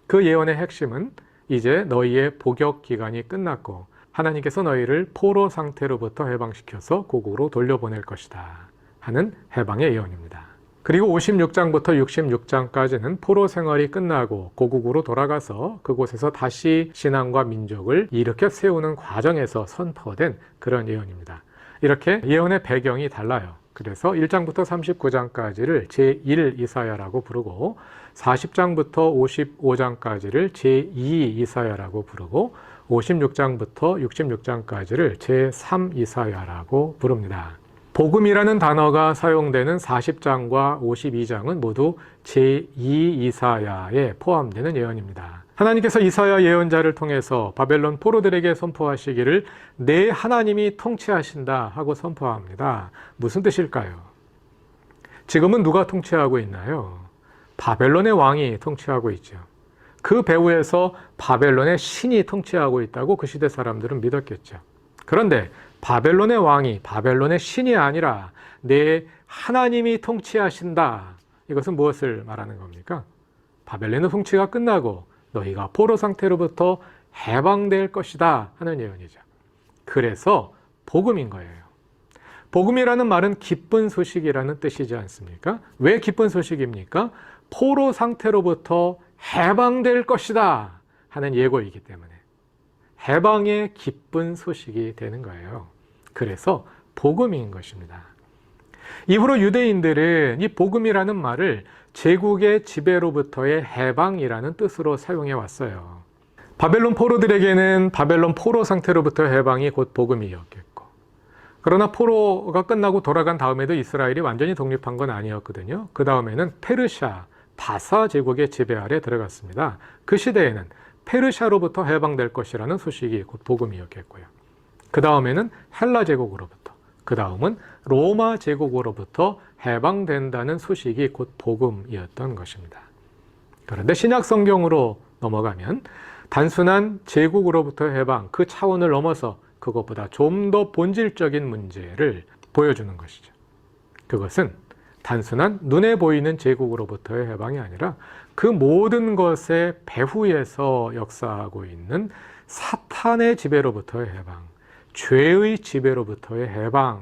그 예언의 핵심은 이제 너희의 복역 기간이 끝났고 하나님께서 너희를 포로 상태로부터 해방시켜서 고국으로 돌려보낼 것이다 하는 해방의 예언입니다. 그리고 56장부터 66장까지는 포로 생활이 끝나고 고국으로 돌아가서 그곳에서 다시 신앙과 민족을 일으켜 세우는 과정에서 선포된 그런 예언입니다. 이렇게 예언의 배경이 달라요. 그래서 1장부터 39장까지를 제1 이사야라고 부르고 40장부터 55장까지를 제2 이사야라고 부르고 56장부터 66장까지를 제3 이사야라고 부릅니다. 복음이라는 단어가 사용되는 40장과 52장은 모두 제2 이사야에 포함되는 예언입니다. 하나님께서 이사야 예언자를 통해서 바벨론 포로들에게 선포하시기를 내 하나님이 통치하신다 하고 선포합니다. 무슨 뜻일까요? 지금은 누가 통치하고 있나요? 바벨론의 왕이 통치하고 있죠. 그 배후에서 바벨론의 신이 통치하고 있다고 그 시대 사람들은 믿었겠죠. 그런데 바벨론의 왕이 바벨론의 신이 아니라 내 하나님이 통치하신다. 이것은 무엇을 말하는 겁니까? 바벨론의 통치가 끝나고 너희가 포로 상태로부터 해방될 것이다 하는 예언이죠. 그래서 복음인 거예요. 복음이라는 말은 기쁜 소식이라는 뜻이지 않습니까? 왜 기쁜 소식입니까? 포로 상태로부터 해방될 것이다 하는 예고이기 때문에 해방의 기쁜 소식이 되는 거예요. 그래서 복음인 것입니다. 이후로 유대인들은 이 복음이라는 말을 제국의 지배로부터의 해방이라는 뜻으로 사용해 왔어요. 바벨론 포로들에게는 바벨론 포로 상태로부터 해방이 곧 복음이었겠고, 그러나 포로가 끝나고 돌아간 다음에도 이스라엘이 완전히 독립한 건 아니었거든요. 그 다음에는 페르시아, 바사 제국의 지배 아래 들어갔습니다. 그 시대에는 페르시아로부터 해방될 것이라는 소식이 곧 복음이었겠고요. 그 다음에는 헬라 제국으로부터, 그 다음은 로마 제국으로부터 해방된다는 소식이 곧 복음이었던 것입니다. 그런데 신약 성경으로 넘어가면 단순한 제국으로부터 해방, 그 차원을 넘어서 그것보다 좀 더 본질적인 문제를 보여주는 것이죠. 그것은 단순한 눈에 보이는 제국으로부터의 해방이 아니라 그 모든 것의 배후에서 역사하고 있는 사탄의 지배로부터의 해방, 죄의 지배로부터의 해방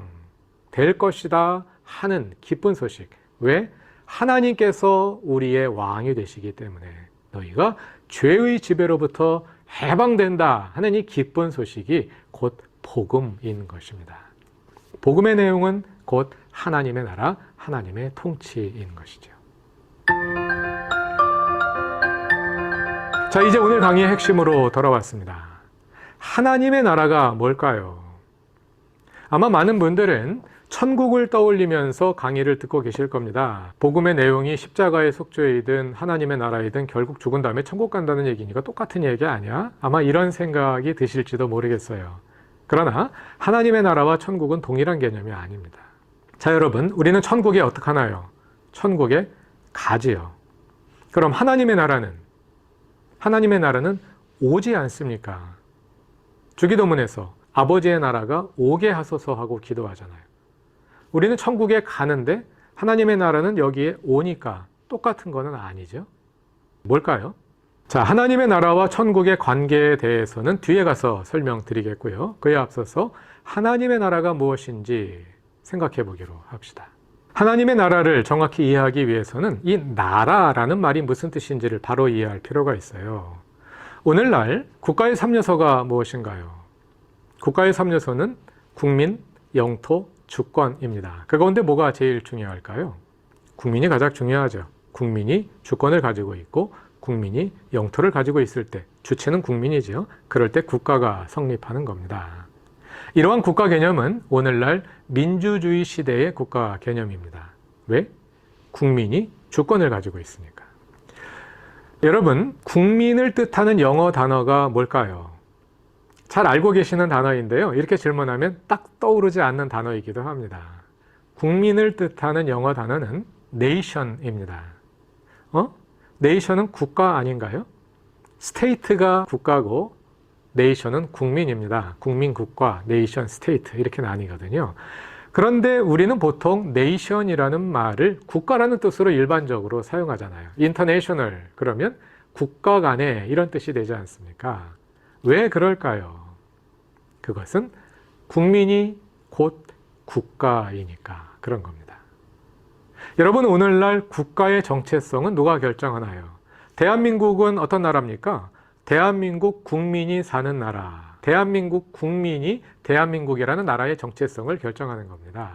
될 것이다 하는 기쁜 소식. 왜? 하나님께서 우리의 왕이 되시기 때문에 너희가 죄의 지배로부터 해방된다 하는 이 기쁜 소식이 곧 복음인 것입니다. 복음의 내용은 곧 하나님의 나라, 하나님의 통치인 것이죠. 자, 이제 오늘 강의의 핵심으로 돌아왔습니다. 하나님의 나라가 뭘까요? 아마 많은 분들은 천국을 떠올리면서 강의를 듣고 계실 겁니다. 복음의 내용이 십자가의 속죄이든 하나님의 나라이든 결국 죽은 다음에 천국 간다는 얘기니까 똑같은 얘기 아니야? 아마 이런 생각이 드실지도 모르겠어요. 그러나 하나님의 나라와 천국은 동일한 개념이 아닙니다. 자, 여러분, 우리는 천국에 어떻게 하나요? 천국에 가지요. 그럼 하나님의 나라는 오지 않습니까? 주기도문에서 아버지의 나라가 오게 하소서 하고 기도하잖아요. 우리는 천국에 가는데 하나님의 나라는 여기에 오니까 똑같은 거는 아니죠. 뭘까요? 자, 하나님의 나라와 천국의 관계에 대해서는 뒤에 가서 설명드리겠고요. 그에 앞서서 하나님의 나라가 무엇인지 생각해 보기로 합시다. 하나님의 나라를 정확히 이해하기 위해서는 이 나라라는 말이 무슨 뜻인지를 바로 이해할 필요가 있어요. 오늘날 국가의 3요소가 무엇인가요? 국가의 3요소는 국민, 영토, 주권입니다. 그 가운데 뭐가 제일 중요할까요? 국민이 가장 중요하죠. 국민이 주권을 가지고 있고 국민이 영토를 가지고 있을 때 주체는 국민이죠. 그럴 때 국가가 성립하는 겁니다. 이러한 국가 개념은 오늘날 민주주의 시대의 국가 개념입니다. 왜? 국민이 주권을 가지고 있으니까. 여러분, 국민을 뜻하는 영어 단어가 뭘까요? 잘 알고 계시는 단어인데요. 이렇게 질문하면 딱 떠오르지 않는 단어이기도 합니다. 국민을 뜻하는 영어 단어는 nation입니다. nation은 국가 아닌가요? state가 국가고 nation은 국민입니다. 국민 국가, nation, state 이렇게 나뉘거든요. 그런데 우리는 보통 nation이라는 말을 국가라는 뜻으로 일반적으로 사용하잖아요. international 그러면 국가 간에 이런 뜻이 되지 않습니까? 왜 그럴까요? 그것은 국민이 곧 국가이니까 그런 겁니다. 여러분, 오늘날 국가의 정체성은 누가 결정하나요? 대한민국은 어떤 나라입니까? 대한민국 국민이 사는 나라. 대한민국 국민이 대한민국이라는 나라의 정체성을 결정하는 겁니다.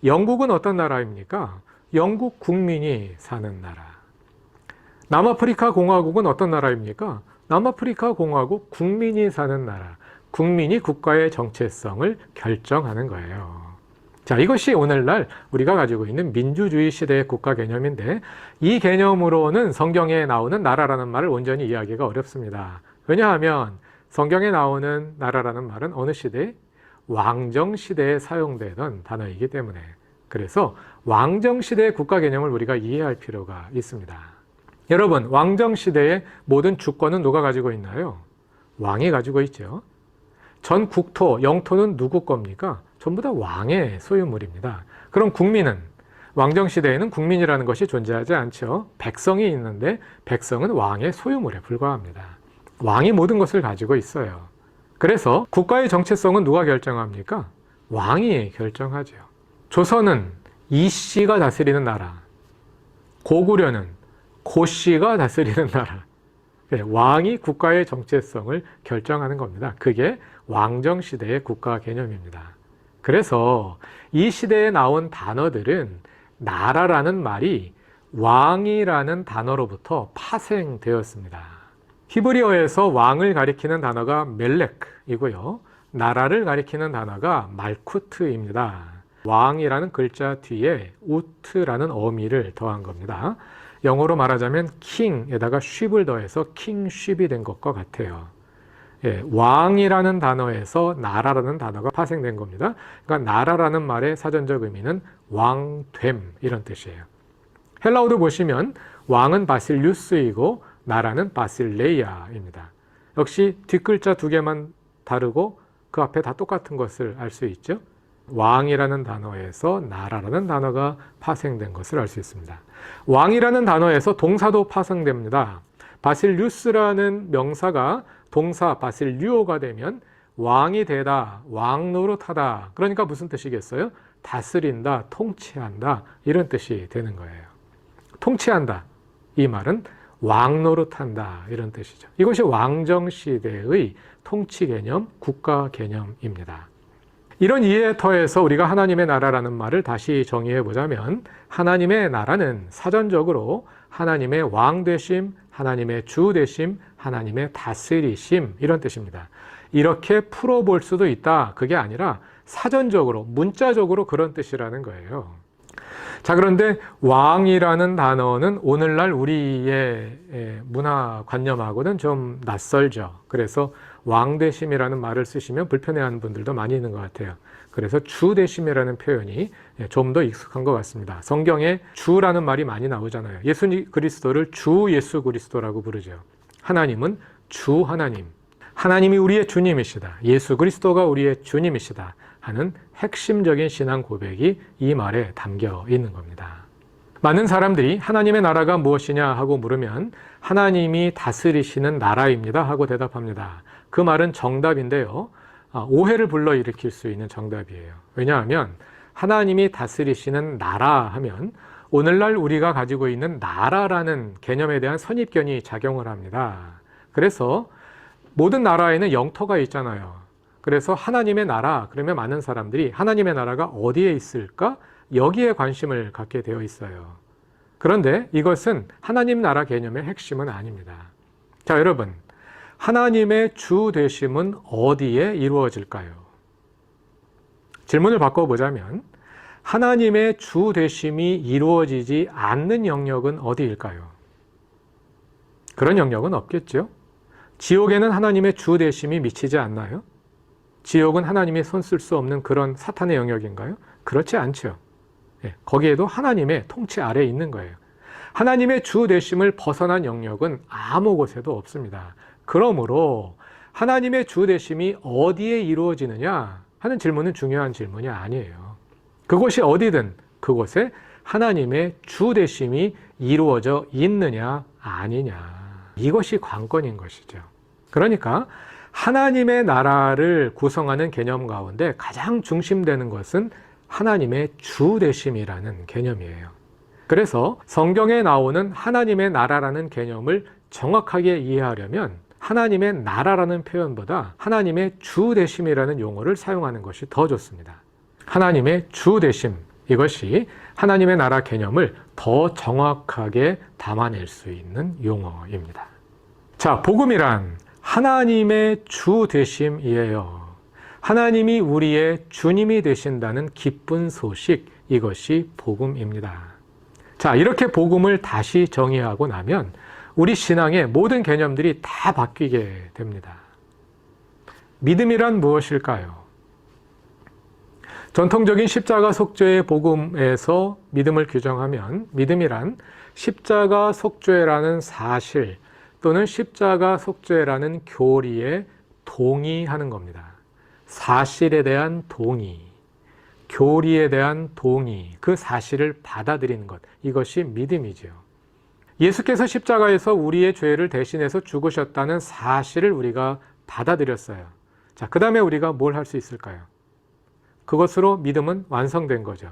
영국은 어떤 나라입니까? 영국 국민이 사는 나라. 남아프리카 공화국은 어떤 나라입니까? 남아프리카 공화국 국민이 사는 나라. 국민이 국가의 정체성을 결정하는 거예요. 자, 이것이 오늘날 우리가 가지고 있는 민주주의 시대의 국가 개념인데 이 개념으로는 성경에 나오는 나라라는 말을 온전히 이해하기가 어렵습니다. 왜냐하면 성경에 나오는 나라라는 말은 어느 시대? 왕정 시대에 사용되던 단어이기 때문에 그래서 왕정시대의 국가 개념을 우리가 이해할 필요가 있습니다. 여러분, 왕정시대의 모든 주권은 누가 가지고 있나요? 왕이 가지고 있죠. 전 국토, 영토는 누구 겁니까? 전부 다 왕의 소유물입니다. 그럼 국민은, 왕정시대에는 국민이라는 것이 존재하지 않죠. 백성이 있는데 백성은 왕의 소유물에 불과합니다. 왕이 모든 것을 가지고 있어요. 그래서 국가의 정체성은 누가 결정합니까? 왕이 결정하죠. 조선은 이씨가 다스리는 나라, 고구려는 고씨가 다스리는 나라. 왕이 국가의 정체성을 결정하는 겁니다. 그게 왕정시대의 국가 개념입니다. 그래서 이 시대에 나온 단어들은 나라라는 말이 왕이라는 단어로부터 파생되었습니다. 히브리어에서 왕을 가리키는 단어가 멜렉이고요. 나라를 가리키는 단어가 말쿠트입니다. 왕이라는 글자 뒤에 우트라는 어미를 더한 겁니다. 영어로 말하자면 킹에다가 쉽을 더해서 킹쉽이 된 것과 같아요. 예, 왕이라는 단어에서 나라라는 단어가 파생된 겁니다. 그러니까 나라라는 말의 사전적 의미는 왕됨 이런 뜻이에요. 헬라어도 보시면 왕은 바실류스이고 나라는 바실레이아입니다. 역시 뒷글자 두 개만 다르고 그 앞에 다 똑같은 것을 알 수 있죠. 왕이라는 단어에서 나라라는 단어가 파생된 것을 알 수 있습니다. 왕이라는 단어에서 동사도 파생됩니다. 바실류스라는 명사가 동사 바실류오가 되면 왕이 되다, 왕 노릇하다. 그러니까 무슨 뜻이겠어요? 다스린다, 통치한다 이런 뜻이 되는 거예요. 통치한다, 이 말은 왕 노릇한다 이런 뜻이죠. 이것이 왕정시대의 통치 개념, 국가 개념입니다. 이런 이해의 터에서 우리가 하나님의 나라라는 말을 다시 정의해 보자면 하나님의 나라는 사전적으로 하나님의 왕 되심, 하나님의 주 되심, 하나님의 다스리심 이런 뜻입니다. 이렇게 풀어볼 수도 있다. 그게 아니라 사전적으로, 문자적으로 그런 뜻이라는 거예요. 자, 그런데 왕이라는 단어는 오늘날 우리의 문화관념하고는 좀 낯설죠. 그래서 왕대심이라는 말을 쓰시면 불편해하는 분들도 많이 있는 것 같아요. 그래서 주대심이라는 표현이 좀 더 익숙한 것 같습니다. 성경에 주라는 말이 많이 나오잖아요. 예수 그리스도를 주 예수 그리스도라고 부르죠. 하나님은 주 하나님, 하나님이 우리의 주님이시다, 예수 그리스도가 우리의 주님이시다 하는 핵심적인 신앙 고백이 이 말에 담겨 있는 겁니다. 많은 사람들이 하나님의 나라가 무엇이냐 하고 물으면 하나님이 다스리시는 나라입니다 하고 대답합니다. 그 말은 정답인데요. 오해를 불러일으킬 수 있는 정답이에요. 왜냐하면 하나님이 다스리시는 나라 하면 오늘날 우리가 가지고 있는 나라라는 개념에 대한 선입견이 작용을 합니다. 그래서 모든 나라에는 영토가 있잖아요. 그래서 하나님의 나라, 그러면 많은 사람들이 하나님의 나라가 어디에 있을까? 여기에 관심을 갖게 되어 있어요. 그런데 이것은 하나님 나라 개념의 핵심은 아닙니다. 자, 여러분, 하나님의 주 되심은 어디에 이루어질까요? 질문을 바꿔보자면 하나님의 주 되심이 이루어지지 않는 영역은 어디일까요? 그런 영역은 없겠죠? 지옥에는 하나님의 주 되심이 미치지 않나요? 지옥은 하나님이 손 쓸 수 없는 그런 사탄의 영역인가요? 그렇지 않죠. 거기에도 하나님의 통치 아래에 있는 거예요. 하나님의 주 되심을 벗어난 영역은 아무 곳에도 없습니다. 그러므로 하나님의 주 되심이 어디에 이루어지느냐 하는 질문은 중요한 질문이 아니에요. 그곳이 어디든 그곳에 하나님의 주 되심이 이루어져 있느냐 아니냐, 이것이 관건인 것이죠. 그러니까 하나님의 나라를 구성하는 개념 가운데 가장 중심되는 것은 하나님의 주 되심이라는 개념이에요. 그래서 성경에 나오는 하나님의 나라라는 개념을 정확하게 이해하려면 하나님의 나라라는 표현보다 하나님의 주 되심이라는 용어를 사용하는 것이 더 좋습니다. 하나님의 주 되심, 이것이 하나님의 나라 개념을 더 정확하게 담아낼 수 있는 용어입니다. 자, 복음이란 하나님의 주 되심이에요. 하나님이 우리의 주님이 되신다는 기쁜 소식, 이것이 복음입니다. 자, 이렇게 복음을 다시 정의하고 나면 우리 신앙의 모든 개념들이 다 바뀌게 됩니다. 믿음이란 무엇일까요? 전통적인 십자가 속죄의 복음에서 믿음을 규정하면 믿음이란 십자가 속죄라는 사실 또는 십자가 속죄라는 교리에 동의하는 겁니다. 사실에 대한 동의, 교리에 대한 동의, 그 사실을 받아들이는 것, 이것이 믿음이지요. 예수께서 십자가에서 우리의 죄를 대신해서 죽으셨다는 사실을 우리가 받아들였어요. 자, 그 다음에 우리가 뭘 할 수 있을까요? 그것으로 믿음은 완성된 거죠.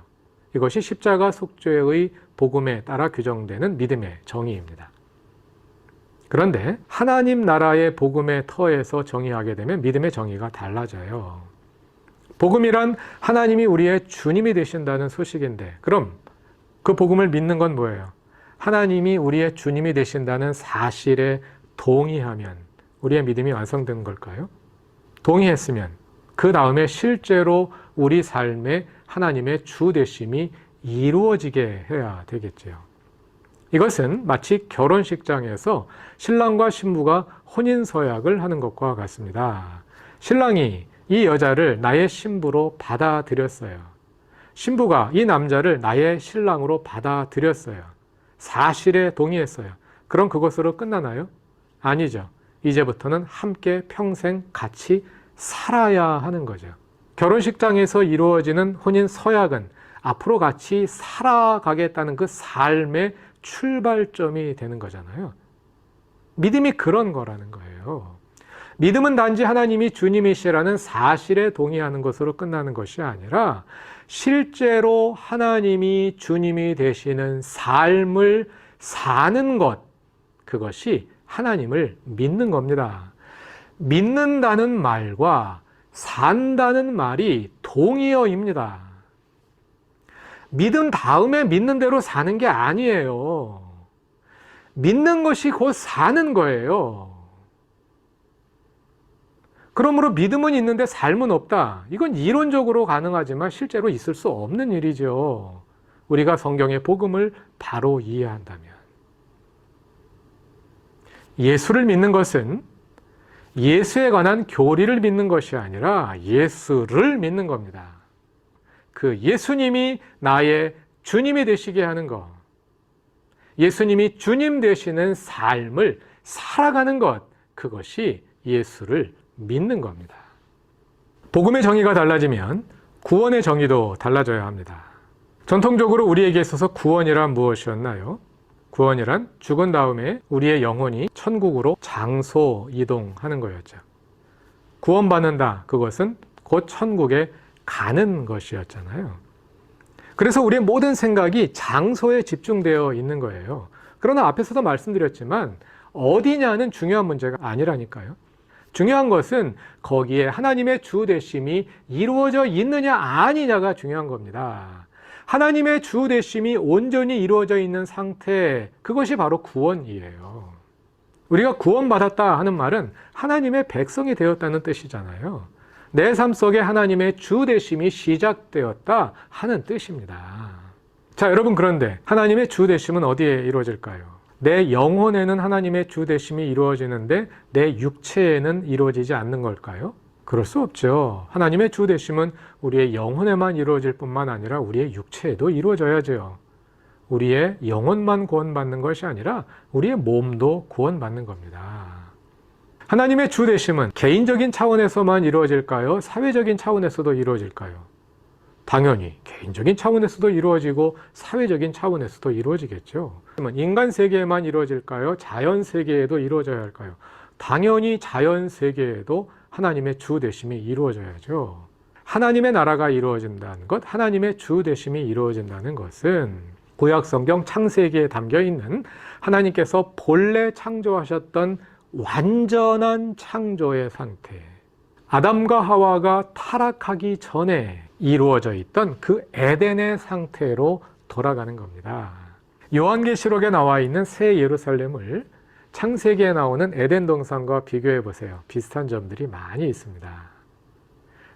이것이 십자가 속죄의 복음에 따라 규정되는 믿음의 정의입니다. 그런데 하나님 나라의 복음의 터에서 정의하게 되면 믿음의 정의가 달라져요. 복음이란 하나님이 우리의 주님이 되신다는 소식인데, 그럼 그 복음을 믿는 건 뭐예요? 하나님이 우리의 주님이 되신다는 사실에 동의하면 우리의 믿음이 완성된 걸까요? 동의했으면 그 다음에 실제로 우리 삶에 하나님의 주 되심이 이루어지게 해야 되겠죠. 이것은 마치 결혼식장에서 신랑과 신부가 혼인서약을 하는 것과 같습니다. 신랑이 이 여자를 나의 신부로 받아들였어요. 신부가 이 남자를 나의 신랑으로 받아들였어요. 사실에 동의했어요. 그럼 그것으로 끝나나요? 아니죠. 이제부터는 함께 평생 같이 살아야 하는 거죠. 결혼식장에서 이루어지는 혼인 서약은 앞으로 같이 살아가겠다는 그 삶의 출발점이 되는 거잖아요. 믿음이 그런 거라는 거예요. 믿음은 단지 하나님이 주님이시라는 사실에 동의하는 것으로 끝나는 것이 아니라 실제로 하나님이 주님이 되시는 삶을 사는 것, 그것이 하나님을 믿는 겁니다. 믿는다는 말과 산다는 말이 동의어입니다. 믿음 다음에 믿는 대로 사는 게 아니에요. 믿는 것이 곧 사는 거예요. 그러므로 믿음은 있는데 삶은 없다. 이건 이론적으로 가능하지만 실제로 있을 수 없는 일이죠. 우리가 성경의 복음을 바로 이해한다면. 예수를 믿는 것은 예수에 관한 교리를 믿는 것이 아니라 예수를 믿는 겁니다. 그 예수님이 나의 주님이 되시게 하는 것, 예수님이 주님 되시는 삶을 살아가는 것, 그것이 예수를 믿는 겁니다. 복음의 정의가 달라지면 구원의 정의도 달라져야 합니다. 전통적으로 우리에게 있어서 구원이란 무엇이었나요? 구원이란 죽은 다음에 우리의 영혼이 천국으로 장소 이동하는 거였죠. 구원받는다, 그것은 곧 천국에 가는 것이었잖아요. 그래서 우리의 모든 생각이 장소에 집중되어 있는 거예요. 그러나 앞에서도 말씀드렸지만 어디냐는 중요한 문제가 아니라니까요. 중요한 것은 거기에 하나님의 주 되심이 이루어져 있느냐 아니냐가 중요한 겁니다. 하나님의 주 되심이 온전히 이루어져 있는 상태, 그것이 바로 구원이에요. 우리가 구원받았다 하는 말은 하나님의 백성이 되었다는 뜻이잖아요. 내 삶 속에 하나님의 주 되심이 시작되었다 하는 뜻입니다. 자, 여러분, 그런데 하나님의 주 되심은 어디에 이루어질까요? 내 영혼에는 하나님의 주 되심이 이루어지는데 내 육체에는 이루어지지 않는 걸까요? 그럴 수 없죠. 하나님의 주 되심은 우리의 영혼에만 이루어질 뿐만 아니라 우리의 육체에도 이루어져야죠. 우리의 영혼만 구원받는 것이 아니라 우리의 몸도 구원받는 겁니다. 하나님의 주 되심은 개인적인 차원에서만 이루어질까요? 사회적인 차원에서도 이루어질까요? 당연히 개인적인 차원에서도 이루어지고 사회적인 차원에서도 이루어지겠죠. 인간 세계에만 이루어질까요? 자연 세계에도 이루어져야 할까요? 당연히 자연 세계에도 하나님의 주 되심이 이루어져야죠. 하나님의 나라가 이루어진다는 것, 하나님의 주 되심이 이루어진다는 것은 구약 성경 창세기에 담겨 있는 하나님께서 본래 창조하셨던 완전한 창조의 상태, 아담과 하와가 타락하기 전에 이루어져 있던 그 에덴의 상태로 돌아가는 겁니다. 요한계시록에 나와 있는 새 예루살렘을 창세기에 나오는 에덴 동산과 비교해 보세요. 비슷한 점들이 많이 있습니다.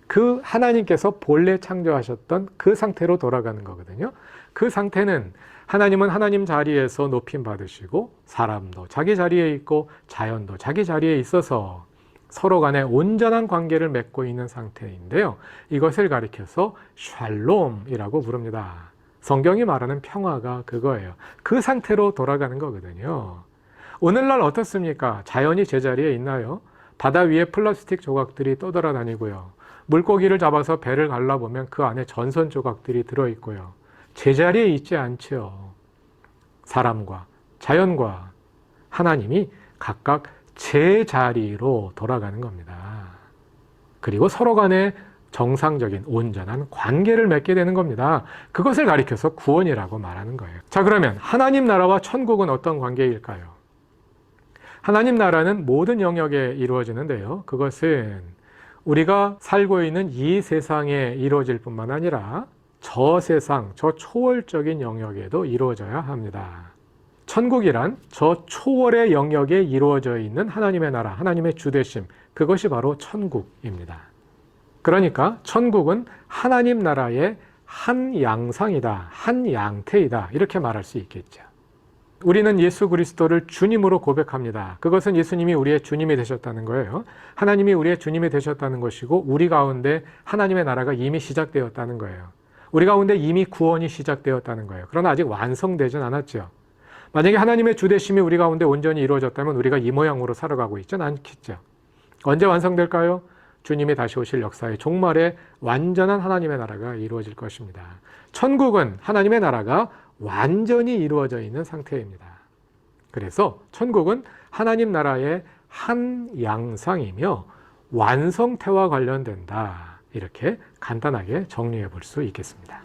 그 하나님께서 본래 창조하셨던 그 상태로 돌아가는 거거든요. 그 상태는 하나님은 하나님 자리에서 높임 받으시고 사람도 자기 자리에 있고 자연도 자기 자리에 있어서 서로 간에 온전한 관계를 맺고 있는 상태인데요. 이것을 가리켜서 샬롬이라고 부릅니다. 성경이 말하는 평화가 그거예요. 그 상태로 돌아가는 거거든요. 오늘날 어떻습니까? 자연이 제자리에 있나요? 바다 위에 플라스틱 조각들이 떠돌아다니고요. 물고기를 잡아서 배를 갈라보면 그 안에 전선 조각들이 들어있고요. 제자리에 있지 않죠. 사람과 자연과 하나님이 각각 제자리로 돌아가는 겁니다. 그리고 서로 간에 정상적인 온전한 관계를 맺게 되는 겁니다. 그것을 가리켜서 구원이라고 말하는 거예요. 자, 그러면 하나님 나라와 천국은 어떤 관계일까요? 하나님 나라는 모든 영역에 이루어지는데요. 그것은 우리가 살고 있는 이 세상에 이루어질 뿐만 아니라 저 세상, 저 초월적인 영역에도 이루어져야 합니다. 천국이란 저 초월의 영역에 이루어져 있는 하나님의 나라, 하나님의 주되심, 그것이 바로 천국입니다. 그러니까 천국은 하나님 나라의 한 양상이다, 한 양태이다, 이렇게 말할 수 있겠죠. 우리는 예수 그리스도를 주님으로 고백합니다. 그것은 예수님이 우리의 주님이 되셨다는 거예요. 하나님이 우리의 주님이 되셨다는 것이고 우리 가운데 하나님의 나라가 이미 시작되었다는 거예요. 우리 가운데 이미 구원이 시작되었다는 거예요. 그러나 아직 완성되진 않았죠. 만약에 하나님의 주되심이 우리 가운데 온전히 이루어졌다면 우리가 이 모양으로 살아가고 있지는 않겠죠. 언제 완성될까요? 주님이 다시 오실 역사의 종말에 완전한 하나님의 나라가 이루어질 것입니다. 천국은 하나님의 나라가 완전히 이루어져 있는 상태입니다. 그래서 천국은 하나님 나라의 한 양상이며 완성태와 관련된다. 이렇게 간단하게 정리해 볼 수 있겠습니다.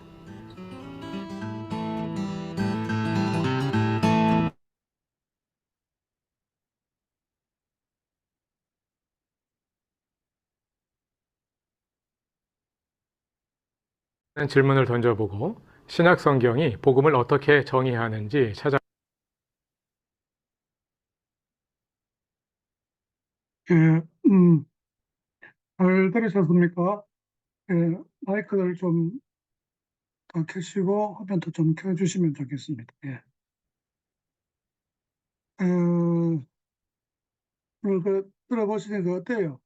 질문을 던져보고 신약 성경이 복음을 어떻게 정의하는지 찾아. 예, 잘 들으셨습니까? 예, 마이크를 좀 더 켜시고 화면도 좀 켜주시면 좋겠습니다. 예. 들어보시니까 어때요?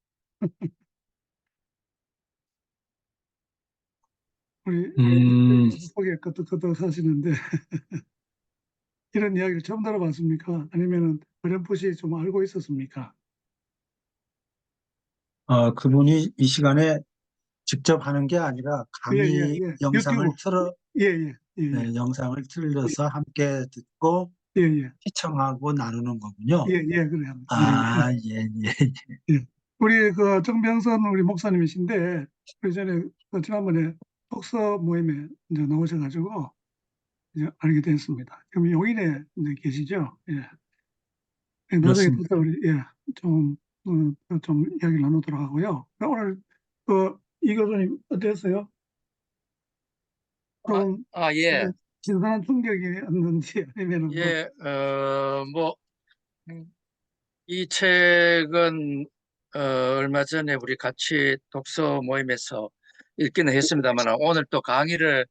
우리 속에 끄덕끄덕 하시는데 이런 이야기를 처음 들어봤습니까? 아니면은 어렴풋이 좀 알고 있었습니까? 그분이 이 시간에 직접 하는 게 아니라 예, 예, 강의 예. 영상을 유튜브. 예, 예, 예, 네, 영상을 틀어서 함께 듣고 예, 예, 시청하고 나누는 거군요. 예, 예, 그래요. 아, 예, 예. 예. 우리 그 정병선 우리 목사님이신데 그 전에 그 지난번에 독서 모임에 이제 나오셔가지고 이제 알게 됐습니다. 그럼 용인에 이제 계시죠? 예. 예, 나중에 그렇습니다. 또 우리 좀 이야기를 나누도록 하고요. 오늘 이 교수님 어땠어요? 좀 예. 신선한 충격이었는지 아니면 예, 이 책은, 얼마 전에 우리 같이 독서 모임에서 읽기는 했습니다만, 오늘 또 강의를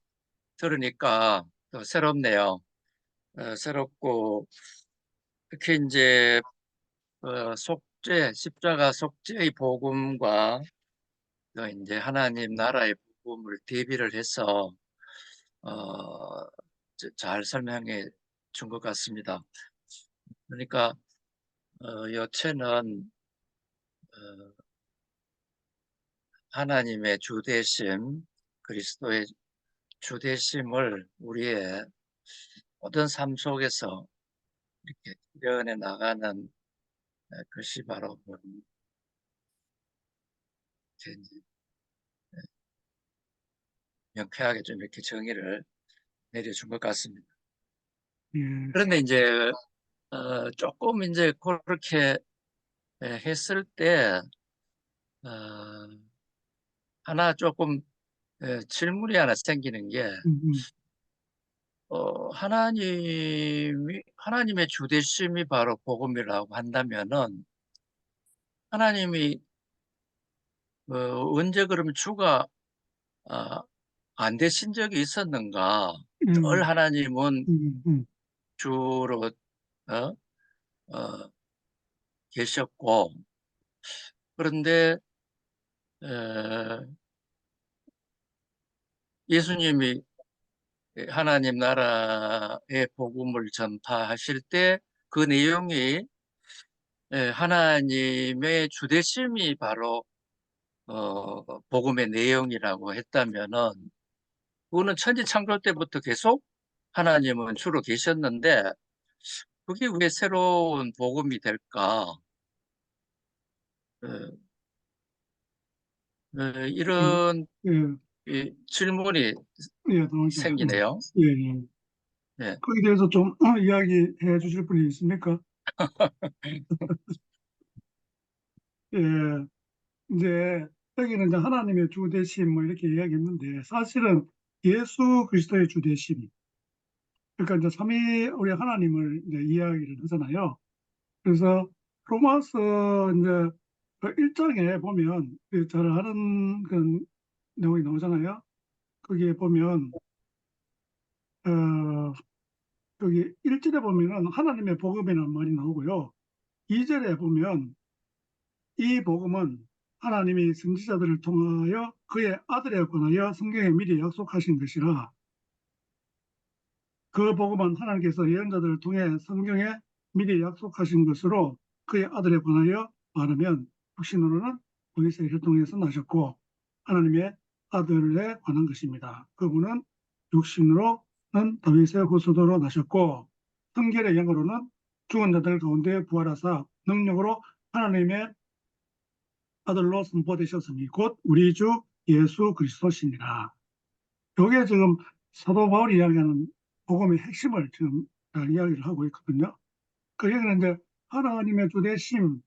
들으니까 또 새롭네요. 새롭고, 특히 이제, 십자가 속죄의 복음과 또 이제 하나님 나라의 복음을 대비를 해서, 어, 잘 설명해 준 것 같습니다. 그러니까, 여체는 하나님의 주되심, 그리스도의 주되심을 우리의 모든 삶 속에서 이렇게 실현해 나가는 것이 바로 이렇게 이제 명쾌하게 좀 이렇게 정의를 내려준 것 같습니다. 예, 그런데 이제 조금 이제 그렇게 했을 때 하나 조금 질문이 하나 생기는 게 하나님의 주되심이 바로 복음이라고 한다면은 하나님이 언제 그러면 주가 안 되신 적이 있었는가? 늘 하나님은 주로 계셨고 그런데 어, 예수님이 하나님 나라의 복음을 전파하실 때 그 내용이 하나님의 주되심이 바로 복음의 내용이라고 했다면은 그거는 천지창조 때부터 계속 하나님은 주로 계셨는데 그게 왜 새로운 복음이 될까? 어, 예, 이런 예, 이 질문이 예, 동원씨. 생기네요. 예, 예. 네. 거기에 대해서 좀 이야기해 주실 분이 있습니까? 예, 이제 여기는 이제 하나님의 주 대심 뭐 이렇게 이야기했는데 사실은 예수 그리스도의 주 대심, 그러니까 이제 삼위 우리 하나님을 이제 이야기를 하잖아요. 그래서 로마서 이제 그 1장에 보면 잘 아는 그런 내용이 나오잖아요. 거기에 보면 어 여기 1절에 보면은 하나님의 복음이라는 말이 나오고요. 2절에 보면 이 복음은 하나님이 선지자들을 통하여 그의 아들에 관하여 성경에 미리 약속하신 것이라. 그 복음은 하나님께서 예언자들을 통해 성경에 미리 약속하신 것으로 그의 아들에 관하여 말하면 육신으로는 모세의 혈통에서 나셨고 하나님의 아들에 관한 것입니다. 그분은 육신으로는 다윗의 후손으로 나셨고 성결의 영으로는 죽은 자들 가운데 부활하사 능력으로 하나님의 아들로 선포되셨으니 곧 우리 주 예수 그리스도시니라. 이게 지금 사도 바울이 이야기하는 복음의 핵심을 지금 잘 이야기를 하고 있거든요. 그 얘기는 이제 하나님의 주되심,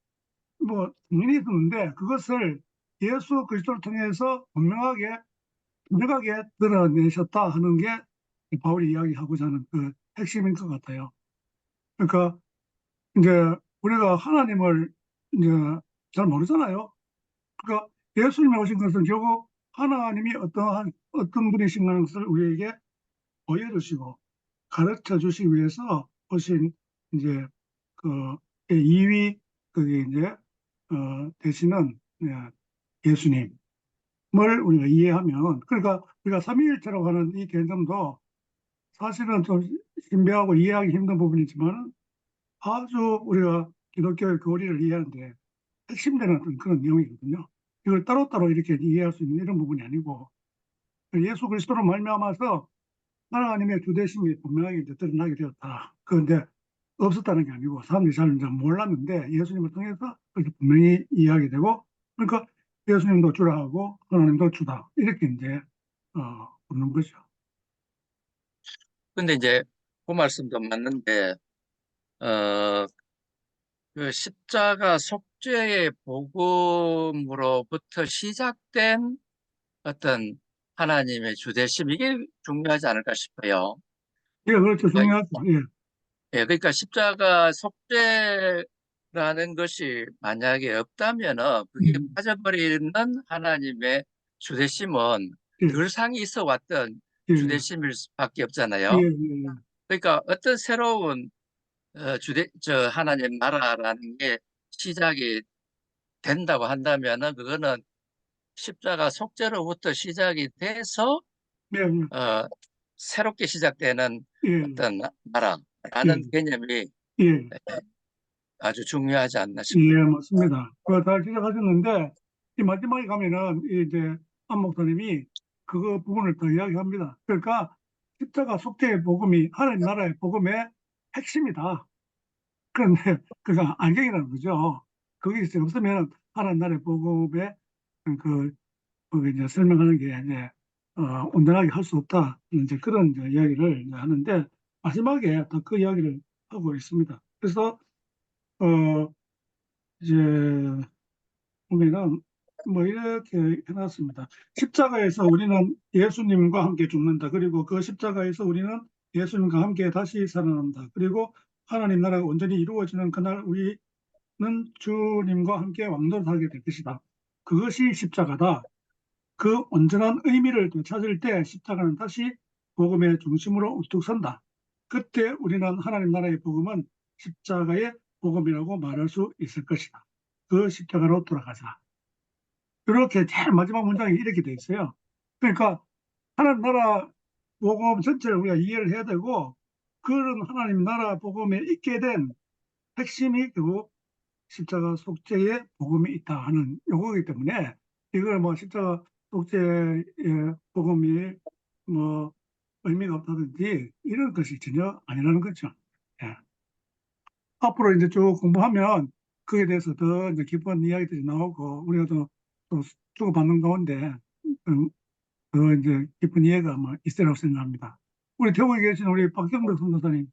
뭐, 당연히 있었는데 그것을 예수 그리스도를 통해서 분명하게, 명확하게 드러내셨다 하는 게 바울이 이야기하고자 하는 그 핵심인 것 같아요. 그러니까 이제 우리가 하나님을 이제 잘 모르잖아요. 그러니까 예수님이 오신 것은 결국 하나님이 어떤 분이신가는 것을 우리에게 보여주시고 가르쳐 주시기 위해서 오신 이제 그 이위 그게 이제 되시는 예수님을 우리가 이해하면 그러니까 우리가 삼위일체라고 하는 이 개념도 사실은 좀 신비하고 이해하기 힘든 부분이지만 아주 우리가 기독교의 교리를 이해하는데 핵심되는 어떤 그런 내용이거든요. 이걸 따로따로 이렇게 이해할 수 있는 이런 부분이 아니고 예수 그리스도로 말미암아서 하나님의 주되심이 분명하게 이제 드러나게 되었다. 그런데 없었다는 게 아니고 사람들이 잘 이제 몰랐는데 예수님을 통해서 그렇게 분명히 이해하게 되고 그러니까 예수님도 주라 하고 하나님도 주다 이렇게 이제 보는 거죠. 근데 이제 그 말씀도 맞는데 어, 그 십자가 속죄의 복음으로부터 시작된 어떤 하나님의 주대심 이게 중요하지 않을까 싶어요. 예, 그렇죠. 그러니까, 중요하죠. 예, 그러니까 십자가 속죄라는 것이 만약에 없다면은 그게 음, 빠져버리는 하나님의 주대심은 예, 늘상 있어 왔던 예, 주대심일 수밖에 예, 없잖아요. 예, 그러니까 어떤 새로운 하나님 나라라는 게 시작이 된다고 한다면은 그거는 십자가 속죄로부터 시작이 돼서 예, 예, 어, 새롭게 시작되는 예, 어떤 예, 나라라는 개념이 예, 아주 중요하지 않나 싶어요. 예, 맞습니다. 그거 잘 지적하셨는데 이 마지막에 가면은 이제 안 목사님이 그거 부분을 더 이야기합니다. 그러니까 십자가 속죄의 복음이 하나님 나라의 복음의 핵심이다. 그런데 그가 안경이라는 거죠. 그게 없으면 하나님 나라의 복음의 그, 그 이제 설명하는 게 이제 온전하게 할 수 없다. 이제 그런 이제 이야기를 이제 하는데 마지막에 더 그 이야기를 하고 있습니다. 그래서 어 이제 보면은 뭐 이렇게 해놨습니다. 십자가에서 우리는 예수님과 함께 죽는다. 그리고 그 십자가에서 우리는 예수님과 함께 다시 살아난다. 그리고 하나님 나라가 온전히 이루어지는 그날 우리는 주님과 함께 왕노릇하게 될 것이다. 그것이 십자가다. 그 온전한 의미를 되찾을 때 십자가는 다시 복음의 중심으로 우뚝 선다. 그때 우리는 하나님 나라의 복음은 십자가의 복음이라고 말할 수 있을 것이다. 그 십자가로 돌아가자. 이렇게 제일 마지막 문장이 이렇게 돼 있어요. 그러니까 하나님 나라 복음 전체를 우리가 이해를 해야 되고, 그런 하나님 나라 복음에 있게 된 핵심이 결국 십자가 속죄의 복음이 있다 하는 요거이기 때문에, 이걸 뭐 십자가 속죄의 복음이 뭐 의미가 없다든지 이런 것이 전혀 아니라는 거죠. 예. 앞으로 이제 쭉 공부하면 그에 대해서 더 이제 깊은 이야기들이 나오고, 우리가 또 주고받는 가운데 더 이제 깊은 이해가 아마 있으리라고 생각합니다. 우리 태국에 계신 우리 박경덕 선교사님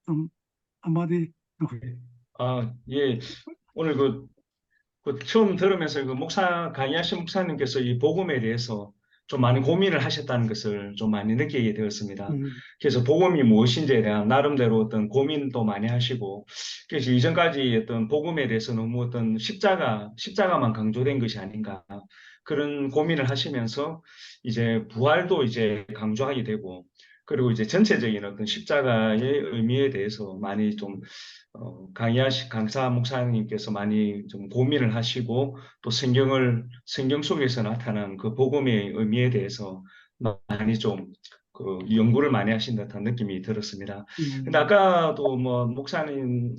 좀 한마디. 예. 오늘 그 처음 들으면서 그 강의하신 목사님께서 이 복음에 대해서 좀 많이 고민을 하셨다는 것을 좀 많이 느끼게 되었습니다. 그래서 복음이 무엇인지에 대한 나름대로 어떤 고민도 많이 하시고, 그래서 이전까지 어떤 복음에 대해서 너무 어떤 십자가만 강조된 것이 아닌가, 그런 고민을 하시면서 이제 부활도 이제 강조하게 되고, 그리고 이제 전체적인 어떤 십자가의 의미에 대해서 많이 좀 강사 목사님께서 많이 좀 고민을 하시고, 또 성경 속에서 나타난 그 복음의 의미에 대해서 많이 좀 그 연구를 많이 하신 듯한 느낌이 들었습니다. 근데 아까도 뭐 목사님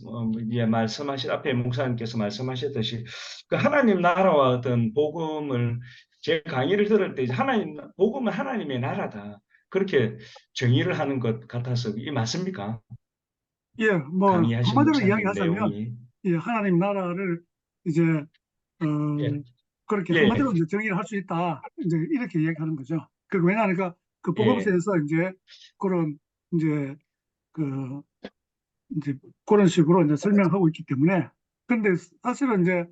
앞에 목사님께서 말씀하셨듯이 그 하나님 나라와 어떤 복음을, 제 강의를 들을 때 이제 복음은 하나님의 나라다, 그렇게 정의를 하는 것 같아서 이게 맞습니까? 예, 뭐 강의하신 한마디로 목사님 이야기하자면, 내용이. 예, 하나님 나라를 이제 예, 그렇게 예, 한마디로 이제 정의를 할 수 있다, 이제 이렇게 이야기하는 거죠. 왜냐하니까 그 예, 복음서에서 이제 그런 이제 그 이제 그런 식으로 이제 설명하고 있기 때문에. 근데 사실은 이제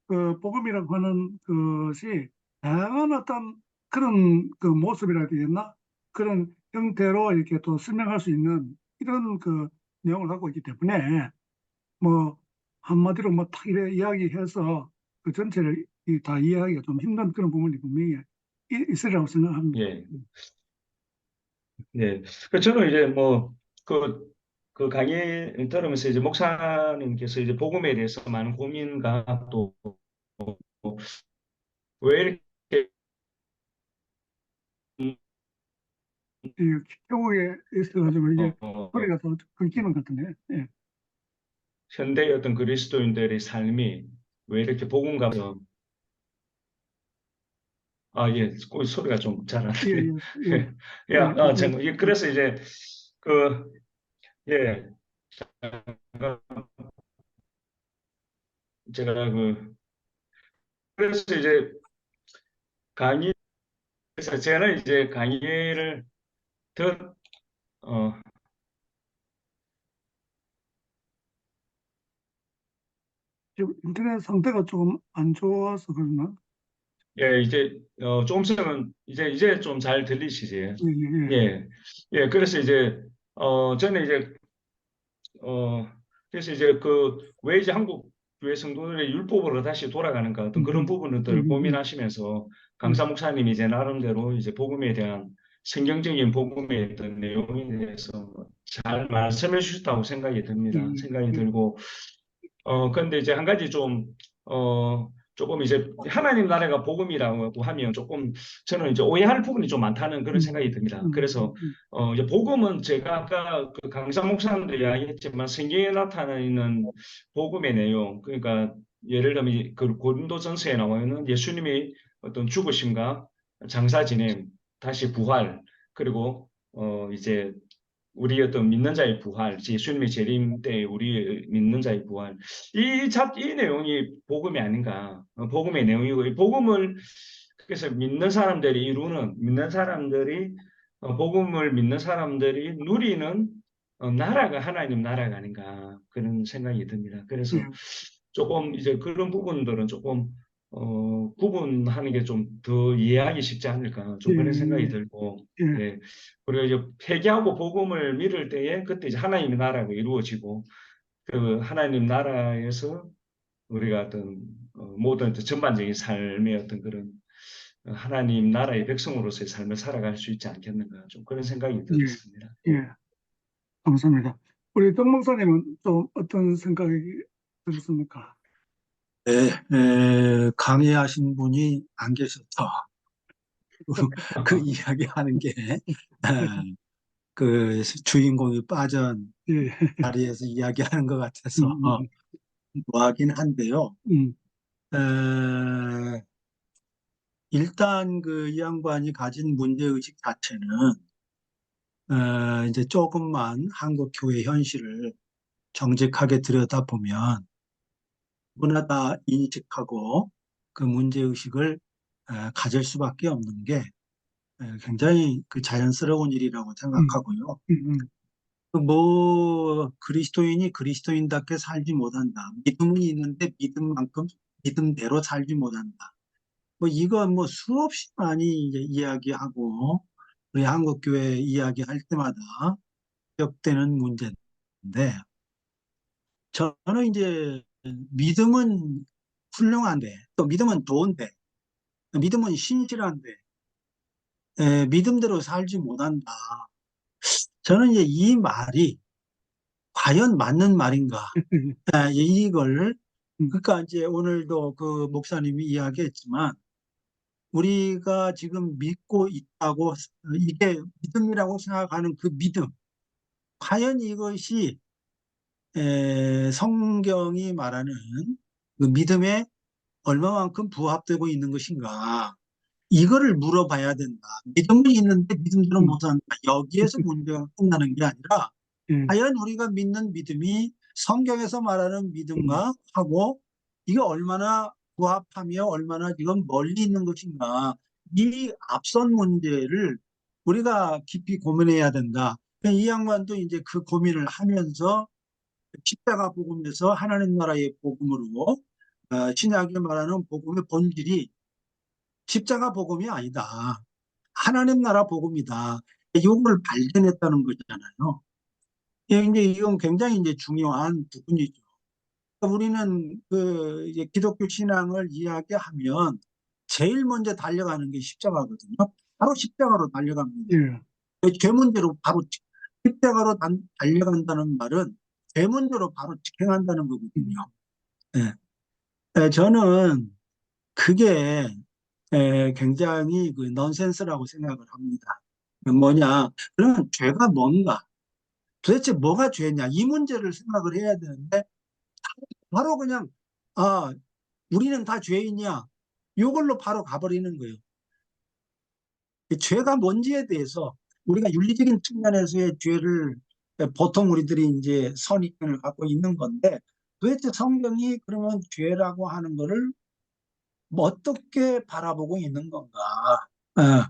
그 복음이라고 하는 것이 다양한 어떤 그런 그 모습이라 해야 되겠나? 그런 형태로 이렇게 또 설명할 수 있는 이런 그 내용을 갖고 있기 때문에, 뭐 한마디로 뭐 딱 이래 이야기해서 그 전체를 다 이해하기가 좀 힘든 그런 부분이 분명히 있으리라고 생각합니다. 예, 네. 저는 이제 그 강의 들으면서 이제 목사님께서 이제 복음에 대해서 많은 고민과 또 왜 이렇게 이 교구에 있어가지고 이게 어, 소리가 더 끊기는 것 같은데. 예. 현대의 어떤 그리스도인들의 삶이 왜 이렇게 복음 가서 예, 소리가 좀 잘 안 예, 들리네. 예, 예, 예, 그래서 이제 그 예, 제가 그래서 이제 강의 그래서 저는 이제 강의를 더 어, 지금 인터넷 상태가 조금 안 좋아서 그러나. 예, 이제 조금 있으면 이제 좀 잘 들리시지? 예, 예, 예, 예. 그래서 이제 저는 이제 어, 그래서 이제 왜 이제 한국 교회 성도들의 율법으로 다시 돌아가는가, 어떤 그런 부분들을 음, 고민하시면서 음, 강사 목사님이 이제 나름대로 이제 복음에 대한 성경적인 복음에 어떤 내용에 대해서 잘 말씀해 주셨다고 생각이 예, 듭니다. 생각이 예, 들고, 근데 이제 한 가지 조금 이제 하나님 나라가 복음이라고 하면 조금 저는 이제 오해할 부분이 좀 많다는 그런 음, 생각이 듭니다. 음, 그래서 이제 복음은 제가 아까 그 강사 목사님도 이야기했지만 성경에 나타나 있는 복음의 내용, 그러니까 예를 들면 그 고린도전서에 나와 있는 예수님의 어떤 죽으심과 장사 지냄, 다시 부활, 그리고 이제 우리 어떤 믿는 자의 부활, 예수님의 재림 때 우리 믿는 자의 부활, 이 내용이 복음이 아닌가, 복음의 내용이고, 이 복음을 그래서 믿는 사람들이 복음을 믿는 사람들이 누리는 나라가 하나님 나라가 아닌가, 그런 생각이 듭니다. 예, 그래서 조금 이제 그런 부분들은 조금 구분하는 게 좀 더 이해하기 쉽지 않을까, 예, 좀 그런 생각이 들고, 예, 예. 그리고 이제 회개하고 복음을 믿을 때에 그때 이제 하나님의 나라가 이루어지고, 그 하나님 나라에서 우리가 어떤 모든 어떤 전반적인 삶의 어떤 그런 하나님 나라의 백성으로서의 삶을 살아갈 수 있지 않겠는가, 좀 그런 생각이 들었습니다. 예, 예. 예, 감사합니다. 우리 정 목사님은 좀 어떤 생각이 들었습니까? 강의하신 분이 안 계셔서 그 이야기하는 게 그 주인공이 빠진 예. 자리에서 이야기하는 것 음, 같아서 음, 뭐하긴 한데요. 음, 에, 일단 그 이 양반이 가진 문제의식 자체는 이제 조금만 한국 교회 현실을 정직하게 들여다보면 누구나 다 인식하고 그 문제의식을 가질 수밖에 없는 게 굉장히 그 자연스러운 일이라고 음, 생각하고요. 음, 뭐 그리스도인이 그리스도인답게 살지 못한다. 믿음은 있는데 믿음만큼 믿음대로 살지 못한다. 뭐 이건 뭐 수없이 많이 이제 이야기하고 우리 한국 교회 이야기할 때마다 지적되는 문제인데 저는 이제 믿음은 훌륭한데 또 믿음은 좋은데 믿음은 신실한데 믿음대로 살지 못한다. 저는 이제 이 말이 과연 맞는 말인가? 이걸 음, 그러니까 이제 오늘도 그 목사님이 이야기했지만 우리가 지금 믿고 있다고 이게 믿음이라고 생각하는 그 믿음 과연 이것이 성경이 말하는 그 믿음에 얼마만큼 부합되고 있는 것인가? 이거를 물어봐야 된다. 믿음은 있는데 믿음대로 음, 못 산다. 여기에서 문제가 끝나는 게 아니라 예, 과연 우리가 믿는 믿음이 성경에서 말하는 음, 믿음과 하고 이게 얼마나 부합하며 얼마나 지금 멀리 있는 것인가. 이 앞선 문제를 우리가 깊이 고민해야 된다. 이 양반도 이제 그 고민을 하면서 십자가 복음에서 하나님 나라의 복음으로 신약이 말하는 복음의 본질이 십자가 복음이 아니다. 하나님 나라 복음이다. 이걸 발견했다는 거잖아요. 이제 이건 굉장히 이제 중요한 부분이죠. 우리는 그 이제 기독교 신앙을 이야기하면 제일 먼저 달려가는 게 십자가거든요. 바로 십자가로 달려갑니다. 예, 죄 문제로 바로 십자가로 달려간다는 말은 죄 문제로 바로 직행한다는 거거든요. 예. 저는 그게 굉장히 그 넌센스라고 생각을 합니다. 뭐냐? 그러면 죄가 뭔가? 도대체 뭐가 죄냐? 이 문제를 생각을 해야 되는데 바로 그냥 아 우리는 다 죄인이야. 이걸로 바로 가버리는 거예요. 죄가 뭔지에 대해서 우리가 윤리적인 측면에서의 죄를 보통 우리들이 이제 선입견을 갖고 있는 건데 도대체 성경이 그러면 죄라고 하는 거를 뭐 어떻게 바라보고 있는 건가? 어,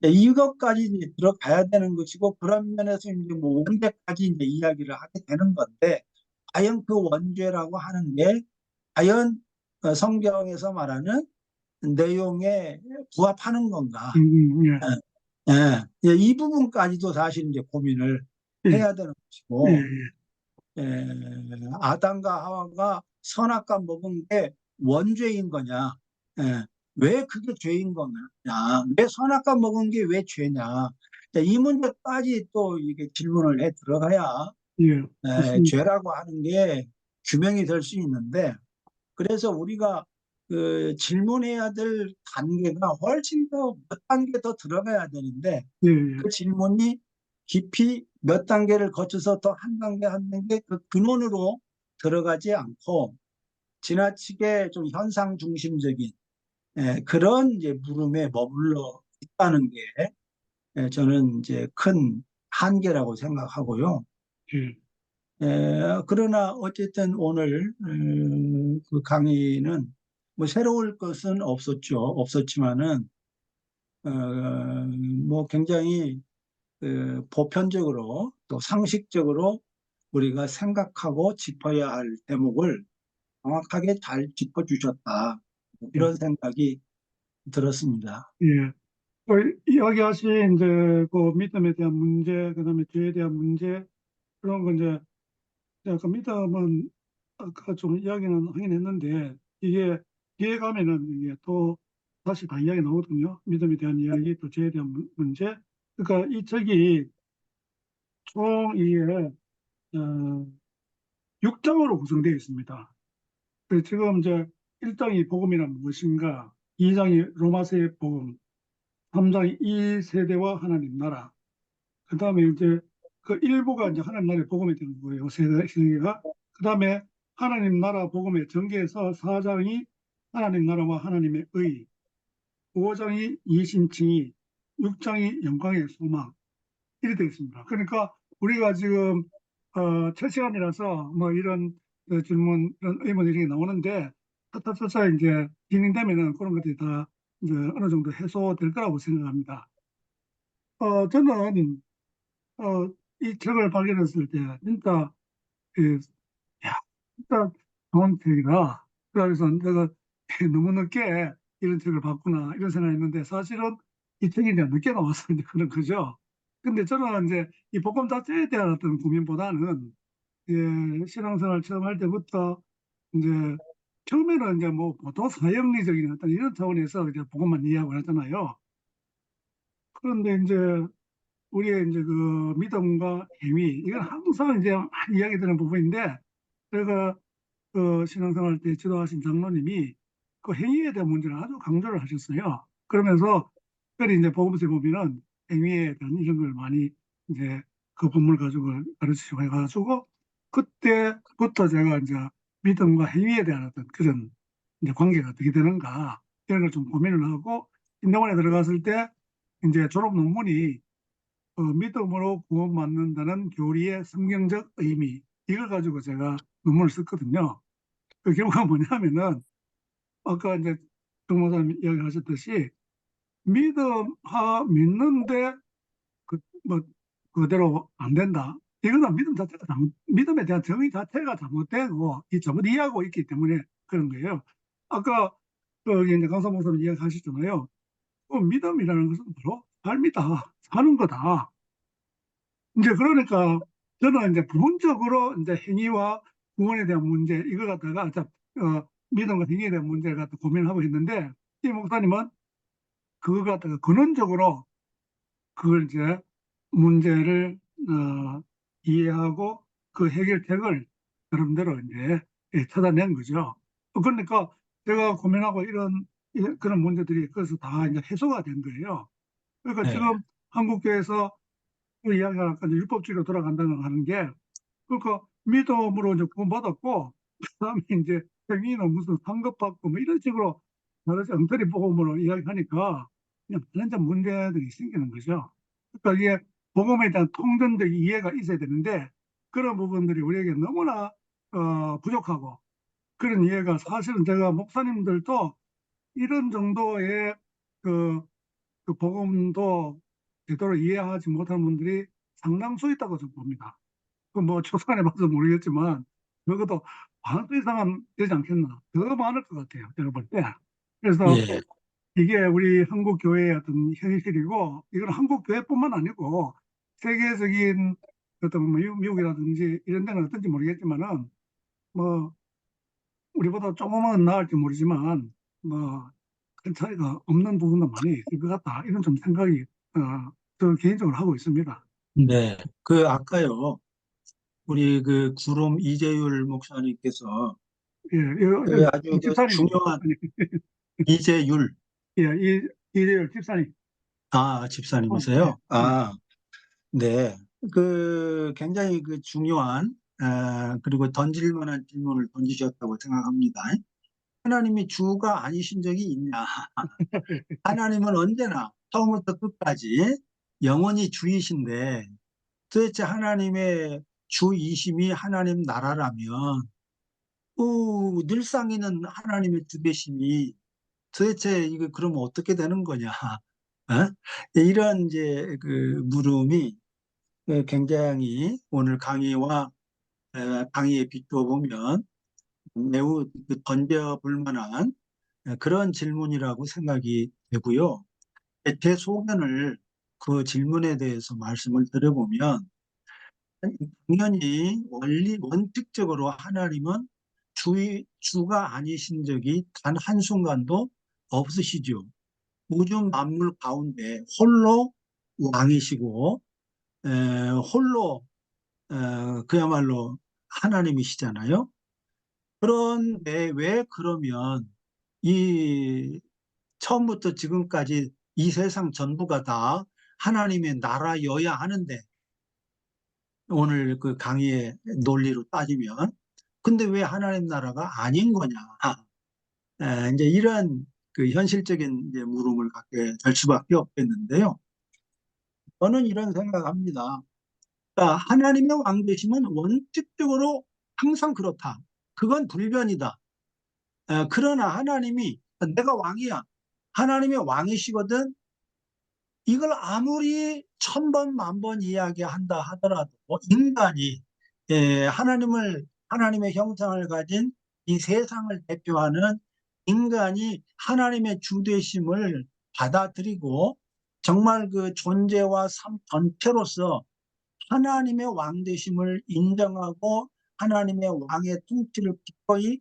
이것까지 이제 들어가야 되는 것이고 그런 면에서 이제 뭐 원죄까지 이제 이야기를 하게 되는 건데 과연 그 원죄라고 하는 게 과연 성경에서 말하는 내용에 부합하는 건가? 예, 이 부분까지도 사실 이제 고민을 예, 해야 되는 예, 것이고, 예, 예, 아담과 하와가 선악과 먹은 게 원죄인 거냐? 예, 왜 그게 죄인 거냐? 왜 선악과 먹은 게 왜 죄냐? 이 문제까지 또 이게 질문을 해 들어가야 예, 맞습니다. 죄라고 하는 게 규명이 될 수 있는데, 그래서 우리가 그 질문해야 될 단계가 훨씬 더 몇 단계 더 들어가야 되는데 예, 예, 그 질문이 깊이 몇 단계를 거쳐서 더 한 단계 한 단계 그 근원으로 들어가지 않고 지나치게 좀 현상 중심적인 그런 이제 물음에 머물러 있다는 게 저는 이제 큰 한계라고 생각하고요. 예, 그러나 어쨌든 오늘 그 강의는 뭐 새로울 것은 없었지만은 어, 뭐 굉장히 그 보편적으로 또 상식적으로 우리가 생각하고 짚어야 할 대목을 정확하게 잘 짚어주셨다. 예, 이런 생각이 들었습니다. 예. 이야기하신 이제 그 믿음에 대한 문제, 그다음에 죄에 대한 문제 그런 거 이제 아까 믿음은 아까 좀 이야기는 하긴 했는데 이게 뒤에 가면은 이게 또 다시 다 이야기 나오거든요. 믿음에 대한 이야기, 또 죄에 대한 문제. 그러니까 이 책이 총 이게 6장으로 구성되어 있습니다. 지금 이제 1장이 복음이란 무엇인가, 2장이 로마서의 복음, 3장이 이 세대와 하나님 나라, 그 다음에 이제 그 일부가 이제 하나님 나라의 복음이 되는 거예요. 세계가. 그 다음에 하나님 나라 복음의 전개에서 4장이 하나님 나라와 하나님의 의, 5장이 이신칭의, 6장이 영광의 소망, 이렇게 되어 있습니다. 그러니까 우리가 지금 첫 시간이라서 뭐 이런 질문, 이런 의문 이렇게 나오는데 차차차차 이제 진행되면은 그런 것들이 다 이제 어느 정도 해소될 거라고 생각합니다. 저는 이 책을 발견했을 때 진짜 그, 야, 진짜 좋은 책이다. 그래서 내가 너무 늦게 이런 책을 봤구나 이런 생각했는데 사실은 이 책이 이제 늦게 나왔어요. 이제 그런 거죠. 근데 저는 이제 이 복음 자체에 대한 어떤 고민보다는 신앙생활 처음 할 때부터 이제 처음에는 이제 뭐 보통 사형리적인 어떤 이런 차원에서 이제 복음만 이해하고 하잖아요. 그런데 이제 우리의 이제 그 믿음과 행위, 이건 항상 이제 많이 이야기되는 부분인데, 제가 그 신앙생활 때 지도하신 장로님이 그 행위에 대한 문제를 아주 강조를 하셨어요. 그러면서 특별히 이제 복음서에 보면은 행위에 대한 이런 걸 많이 이제 그 본문을 가지고 가르치시고 해가지고 그때부터 제가 이제 믿음과 행위에 대한 어떤 그런 이제 관계가 어떻게 되는가 이런 걸 좀 고민을 하고 신대원에 들어갔을 때 이제 졸업 논문이 믿음으로 구원받는다는 교리의 성경적 의미, 이걸 가지고 제가 논문을 썼거든요. 그 결과가 뭐냐면은 아까 이제 정 목사님 이야기하셨듯이 믿는데 뭐 그대로 안 된다. 이거는 믿음에 대한 정의 자체가 잘못되고 이 잘못 이해하고 있기 때문에 그런 거예요. 아까 이제 강사 목사님 이야기하셨잖아요. 그 믿음이라는 것은 바로 삶이다, 사는 거다. 이제 그러니까 저는 이제 부분적으로 이제 행위와 구원에 대한 문제 이걸 갖다가 믿음과 행위에 대한 문제를 갖다 고민하고 있는데 이 목사님은 그걸 갖다가 근원적으로 그걸 이제 문제를 이해하고 그 해결책을 나름대로 이제 찾아낸 거죠. 그러니까 제가 고민하고 그런 문제들이 그래서 다 이제 해소가 된 거예요. 그러니까 네. 지금 한국교회에서 그 이야기가 아까 이제 율법주의로 돌아간다는 하는 게 그러니까 믿음으로 이제 구원받았고 그다음에 이제 행위는 무슨 상급받고 뭐 이런 식으로 여러 가지 엉터리 복음으로 이야기하니까 그냥 완전 문제들이 생기는 거죠. 그러니까 이게 복음에 대한 통전적 이해가 있어야 되는데 그런 부분들이 우리에게 너무나 부족하고 그런 이해가 사실은 제가 목사님들도 이런 정도의 그, 그 복음도 제대로 이해하지 못하는 분들이 상당수 있다고 저는 봅니다. 그 뭐 조사해 봐서 모르겠지만 적어도 반수 이상은 되지 않겠나. 더 많을 것 같아요. 제가 볼 때. 그래서 예. 이게 우리 한국 교회의 어떤 현실이고 이건 한국 교회뿐만 아니고 세계적인 어떤 뭐 미국이라든지 이런 데는 어떤지 모르겠지만은 뭐 우리보다 조금은 나을지 모르지만 뭐 큰 차이가 없는 부분도 많이 있을 것 같다. 이런 좀 생각이 저 개인적으로 하고 있습니다. 네. 그 아까요. 우리 그 구름 이재율 목사님께서 예, 그 아주 그 집사님입니다. 중요한 이재율 예, 이래요, 집사님. 집사님이세요? 예. 네. 그 굉장히 그 중요한 그리고 던질 만한 질문을 던지셨다고 생각합니다. 하나님이 주가 아니신 적이 있냐? 하나님은 언제나 처음부터 끝까지 영원히 주이신데 도대체 하나님의 주이심이 하나님 나라라면 늘상 있는 하나님의 주되심이 도대체 이거 그러면 어떻게 되는 거냐? 어? 이런 이제 그 물음이 굉장히 오늘 강의에 비추어 보면 매우 그 던져볼 만한 그런 질문이라고 생각이 되고요. 제 소견을 그 질문에 대해서 말씀을 드려보면 당연히 원칙적으로 하나님은 주가 아니신 적이 단 한순간도 없으시죠. 우주 만물 가운데 홀로 왕이시고 홀로 그야말로 하나님이시잖아요. 그런데 왜 그러면 이 처음부터 지금까지 이 세상 전부가 다 하나님의 나라여야 하는데, 오늘 그 강의의 논리로 따지면, 근데 왜 하나님 나라가 아닌 거냐? 이제 이런 그 현실적인 이제 물음을 갖게 될 수밖에 없겠는데요. 저는 이런 생각합니다. 그러니까 하나님의 왕 되심은 원칙적으로 항상 그렇다. 그건 불변이다. 그러나 하나님이 내가 왕이야. 하나님의 왕이시거든. 이걸 아무리 1000번, 10,000번 이야기한다 하더라도 인간이 하나님의 형상을 가진 이 세상을 대표하는 인간이 하나님의 주되심을 받아들이고 정말 그 존재와 삶 전체로서 하나님의 왕 되심을 인정하고 하나님의 왕의 통치를 기꺼이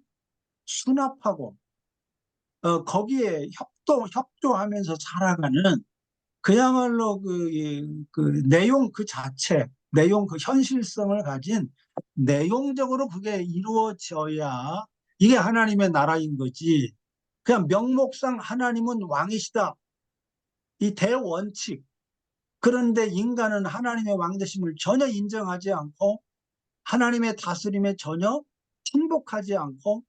수납하고 거기에 협조하면서 살아가는, 그야말로 그 내용 그 자체, 내용 그 현실성을 가진, 내용적으로 그게 이루어져야 이게 하나님의 나라인 거지. 그냥 명목상 하나님은 왕이시다, 이 대원칙. 그런데 인간은 하나님의 왕되심을 전혀 인정하지 않고 하나님의 다스림에 전혀 충복하지 않고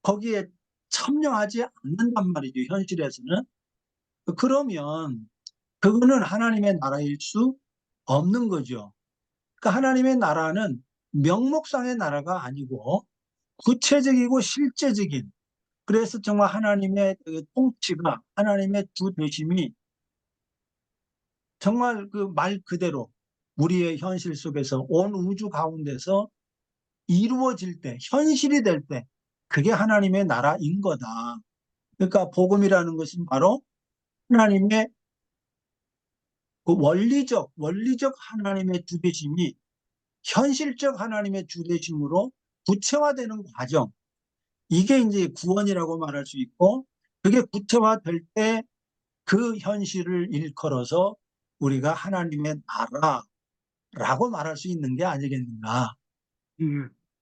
거기에 참여하지 않는단 말이죠, 현실에서는. 그러면 그거는 하나님의 나라일 수 없는 거죠. 그러니까 하나님의 나라는 명목상의 나라가 아니고 구체적이고 실제적인, 그래서 정말 하나님의 그 통치가, 하나님의 주되심이 정말 그 말 그대로 우리의 현실 속에서 온 우주 가운데서 이루어질 때, 현실이 될 때, 그게 하나님의 나라인 거다. 그러니까 복음이라는 것은 바로 하나님의 그 원리적 하나님의 주되심이 현실적 하나님의 주되심으로 구체화되는 과정. 이게 이제 구원이라고 말할 수 있고, 그게 구체화될 때 그 현실을 일컬어서 우리가 하나님의 나라라고 말할 수 있는 게 아니겠는가. 예,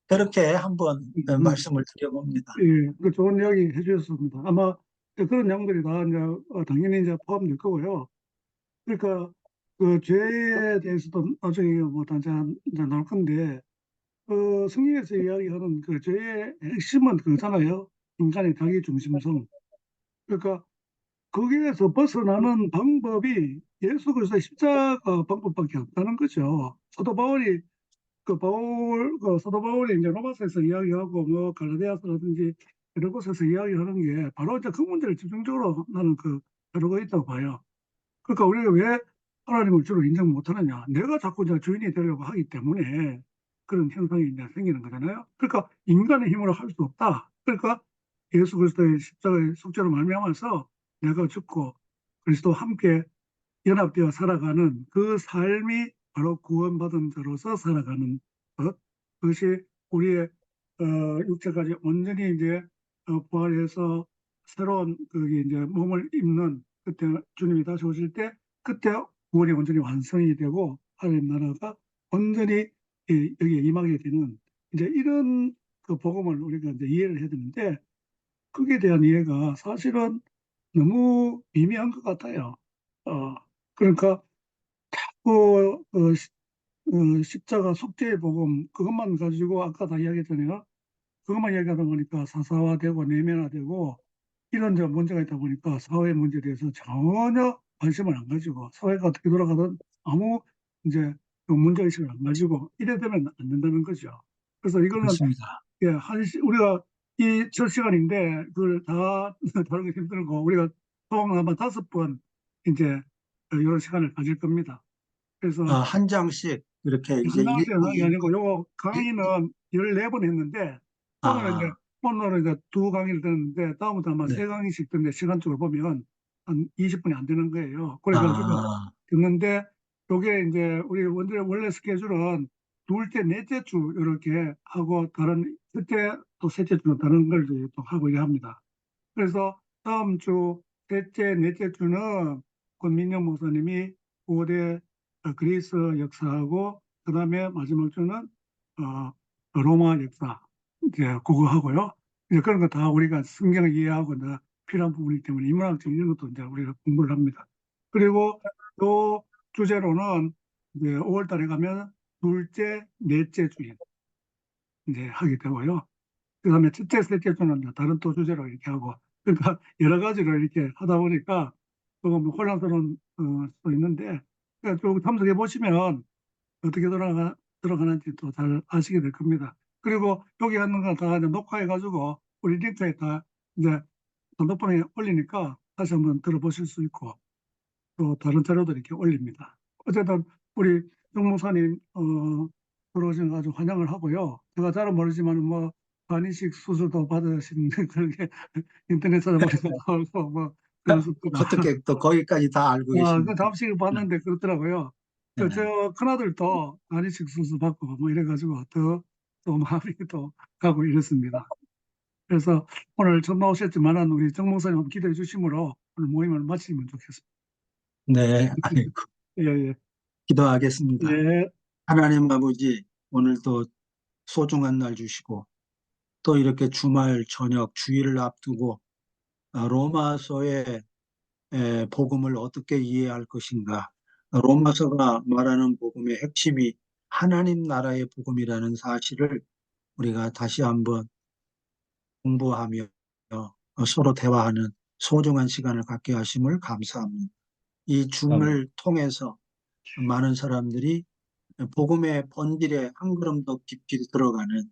그렇게 한번 말씀을 드려봅니다. 예, 그 좋은 이야기 해주셨습니다. 아마 그런 내용들이 다 이제 당연히 이제 포함될 거고요. 그러니까 그 죄에 대해서도 나중에 뭐 단자 이제 나올 건데, 성경에서 이야기하는 그 죄의 핵심은 그거잖아요. 인간의 자기 중심성. 그러니까 거기에서 벗어나는 방법이 예수 그리스도의 십자가 방법밖에 없다는 거죠. 사도 바울이 이제 로마서에서 이야기하고 뭐 갈라디아서라든지 이런 곳에서 이야기하는 게 바로 이제 그 문제를 집중적으로 나는 다루고 있다고 봐요. 그러니까 우리가 왜 하나님을 주로 인정 못하느냐? 내가 자꾸 이제 주인이 되려고 하기 때문에 그런 현상이 이제 생기는 거잖아요. 그러니까 인간의 힘으로 할 수 없다. 그러니까 예수 그리스도의 십자가의 속죄로 말미암아서 내가 죽고 그리스도와 함께 연합되어 살아가는 그 삶이 바로 구원받은 자로서 살아가는 것. 그것이 우리의 육체까지 완전히 이제 부활해서 새로운 그게 이제 몸을 입는 그때 주님이 다시 오실 때 그때 구원이 완전히 완성이 되고 하나님 나라가 완전히 여기에 임하게 되는 이제 이런 그 복음을 우리가 이제 이해를 해야 되는데, 거기에 대한 이해가 사실은 너무 미미한 것 같아요. 그러니까 십자가 속죄의 복음 그것만 가지고 아까 다 이야기했잖아요. 그것만 이야기하다 보니까 사사화되고 내면화되고 이런 저 문제가 있다 보니까 사회 문제에 대해서 전혀 관심을 안 가지고 사회가 어떻게 돌아가든 아무 이제 그 문제의식을 안 가지고 이래 되면 안 된다는 거죠. 그래서 이거는 그렇습니다. 예, 우리가 이 첫 시간인데 그걸 다 다루기 힘들고 우리가 총 아마 5번 이제 이런 시간을 가질 겁니다. 그래서 한 장씩 이렇게 이제 한 장씩 하는 게 읽고 아니고 요거 강의는 14번 했는데 오늘은 이제 2강의를 듣는데 다음부터 아마 네. 3강의씩 듣는데 시간적으로 보면 한 20분이 안 되는 거예요. 그래가지고 아, 듣는데 요게 이제 우리 원래 스케줄은 둘째, 넷째 주 이렇게 하고 다른 첫째 또 셋째 주는 다른 걸 또 하고 이래 합니다. 그래서 다음 주 셋째, 넷째 주는 권민영 목사님이 고대 그리스 역사하고 그다음에 마지막 주는 로마 역사 이제 그거 하고요. 이제 그런 거 다 우리가 성경을 이해하고 필요한 부분이기 때문에 인문학적 이런 것도 이제 우리가 공부를 합니다. 그리고 또 주제로는 이제 5월 달에 가면 둘째, 넷째 주일 이제 하게 되고요. 그다음에 첫째, 셋째 주는 이제 다른 또 주제로 이렇게 하고, 그러니까 여러 가지로 이렇게 하다 보니까 조금 혼란스러운 수도 있는데, 그러니까 좀 참석해 보시면 어떻게 들어가는지 또 잘 아시게 될 겁니다. 그리고 여기 하는 거 다 녹화해 가지고 우리 링크에 다 이제 단톡방에 올리니까 다시 한번 들어보실 수 있고, 또 다른 자료도 이렇게 올립니다. 어쨌든 우리 정 목사님 들어오신 거 아주 환영을 하고요. 제가 잘은 모르지만 뭐 간이식 수술도 받으신 그렇게 인터넷 찾아보니까 나오고 뭐 그런 수가 어떻게 또 거기까지 다 알고 그 계십니까? 잠시 봤는데 그렇더라고요. 네. 저 큰아들도 간이식 수술 받고 뭐 이래가지고 또 마음이 또 가고 이랬습니다. 그래서 오늘 처음 나오셨지만은 우리 정 목사님 기도해 주심으로 오늘 모임을 마치면 좋겠습니다. 네, 아이고, 예, 예. 기도하겠습니다. 예, 하나님 아버지, 오늘도 소중한 날 주시고, 또 이렇게 주말 저녁 주일을 앞두고 로마서의 복음을 어떻게 이해할 것인가? 로마서가 말하는 복음의 핵심이 하나님 나라의 복음이라는 사실을 우리가 다시 한번 공부하며 서로 대화하는 소중한 시간을 갖게 하심을 감사합니다. 이 줌을 통해서 많은 사람들이 복음의 본질에 한 걸음 더 깊이 들어가는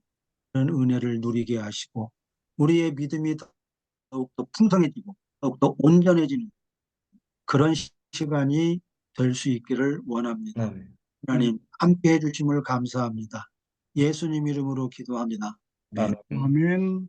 그런 은혜를 누리게 하시고 우리의 믿음이 더욱더 풍성해지고 더욱더 온전해지는 그런 시간이 될 수 있기를 원합니다. 네. 하나님 함께 해주심을 감사합니다. 예수님 이름으로 기도합니다. 네. 아멘. 아멘.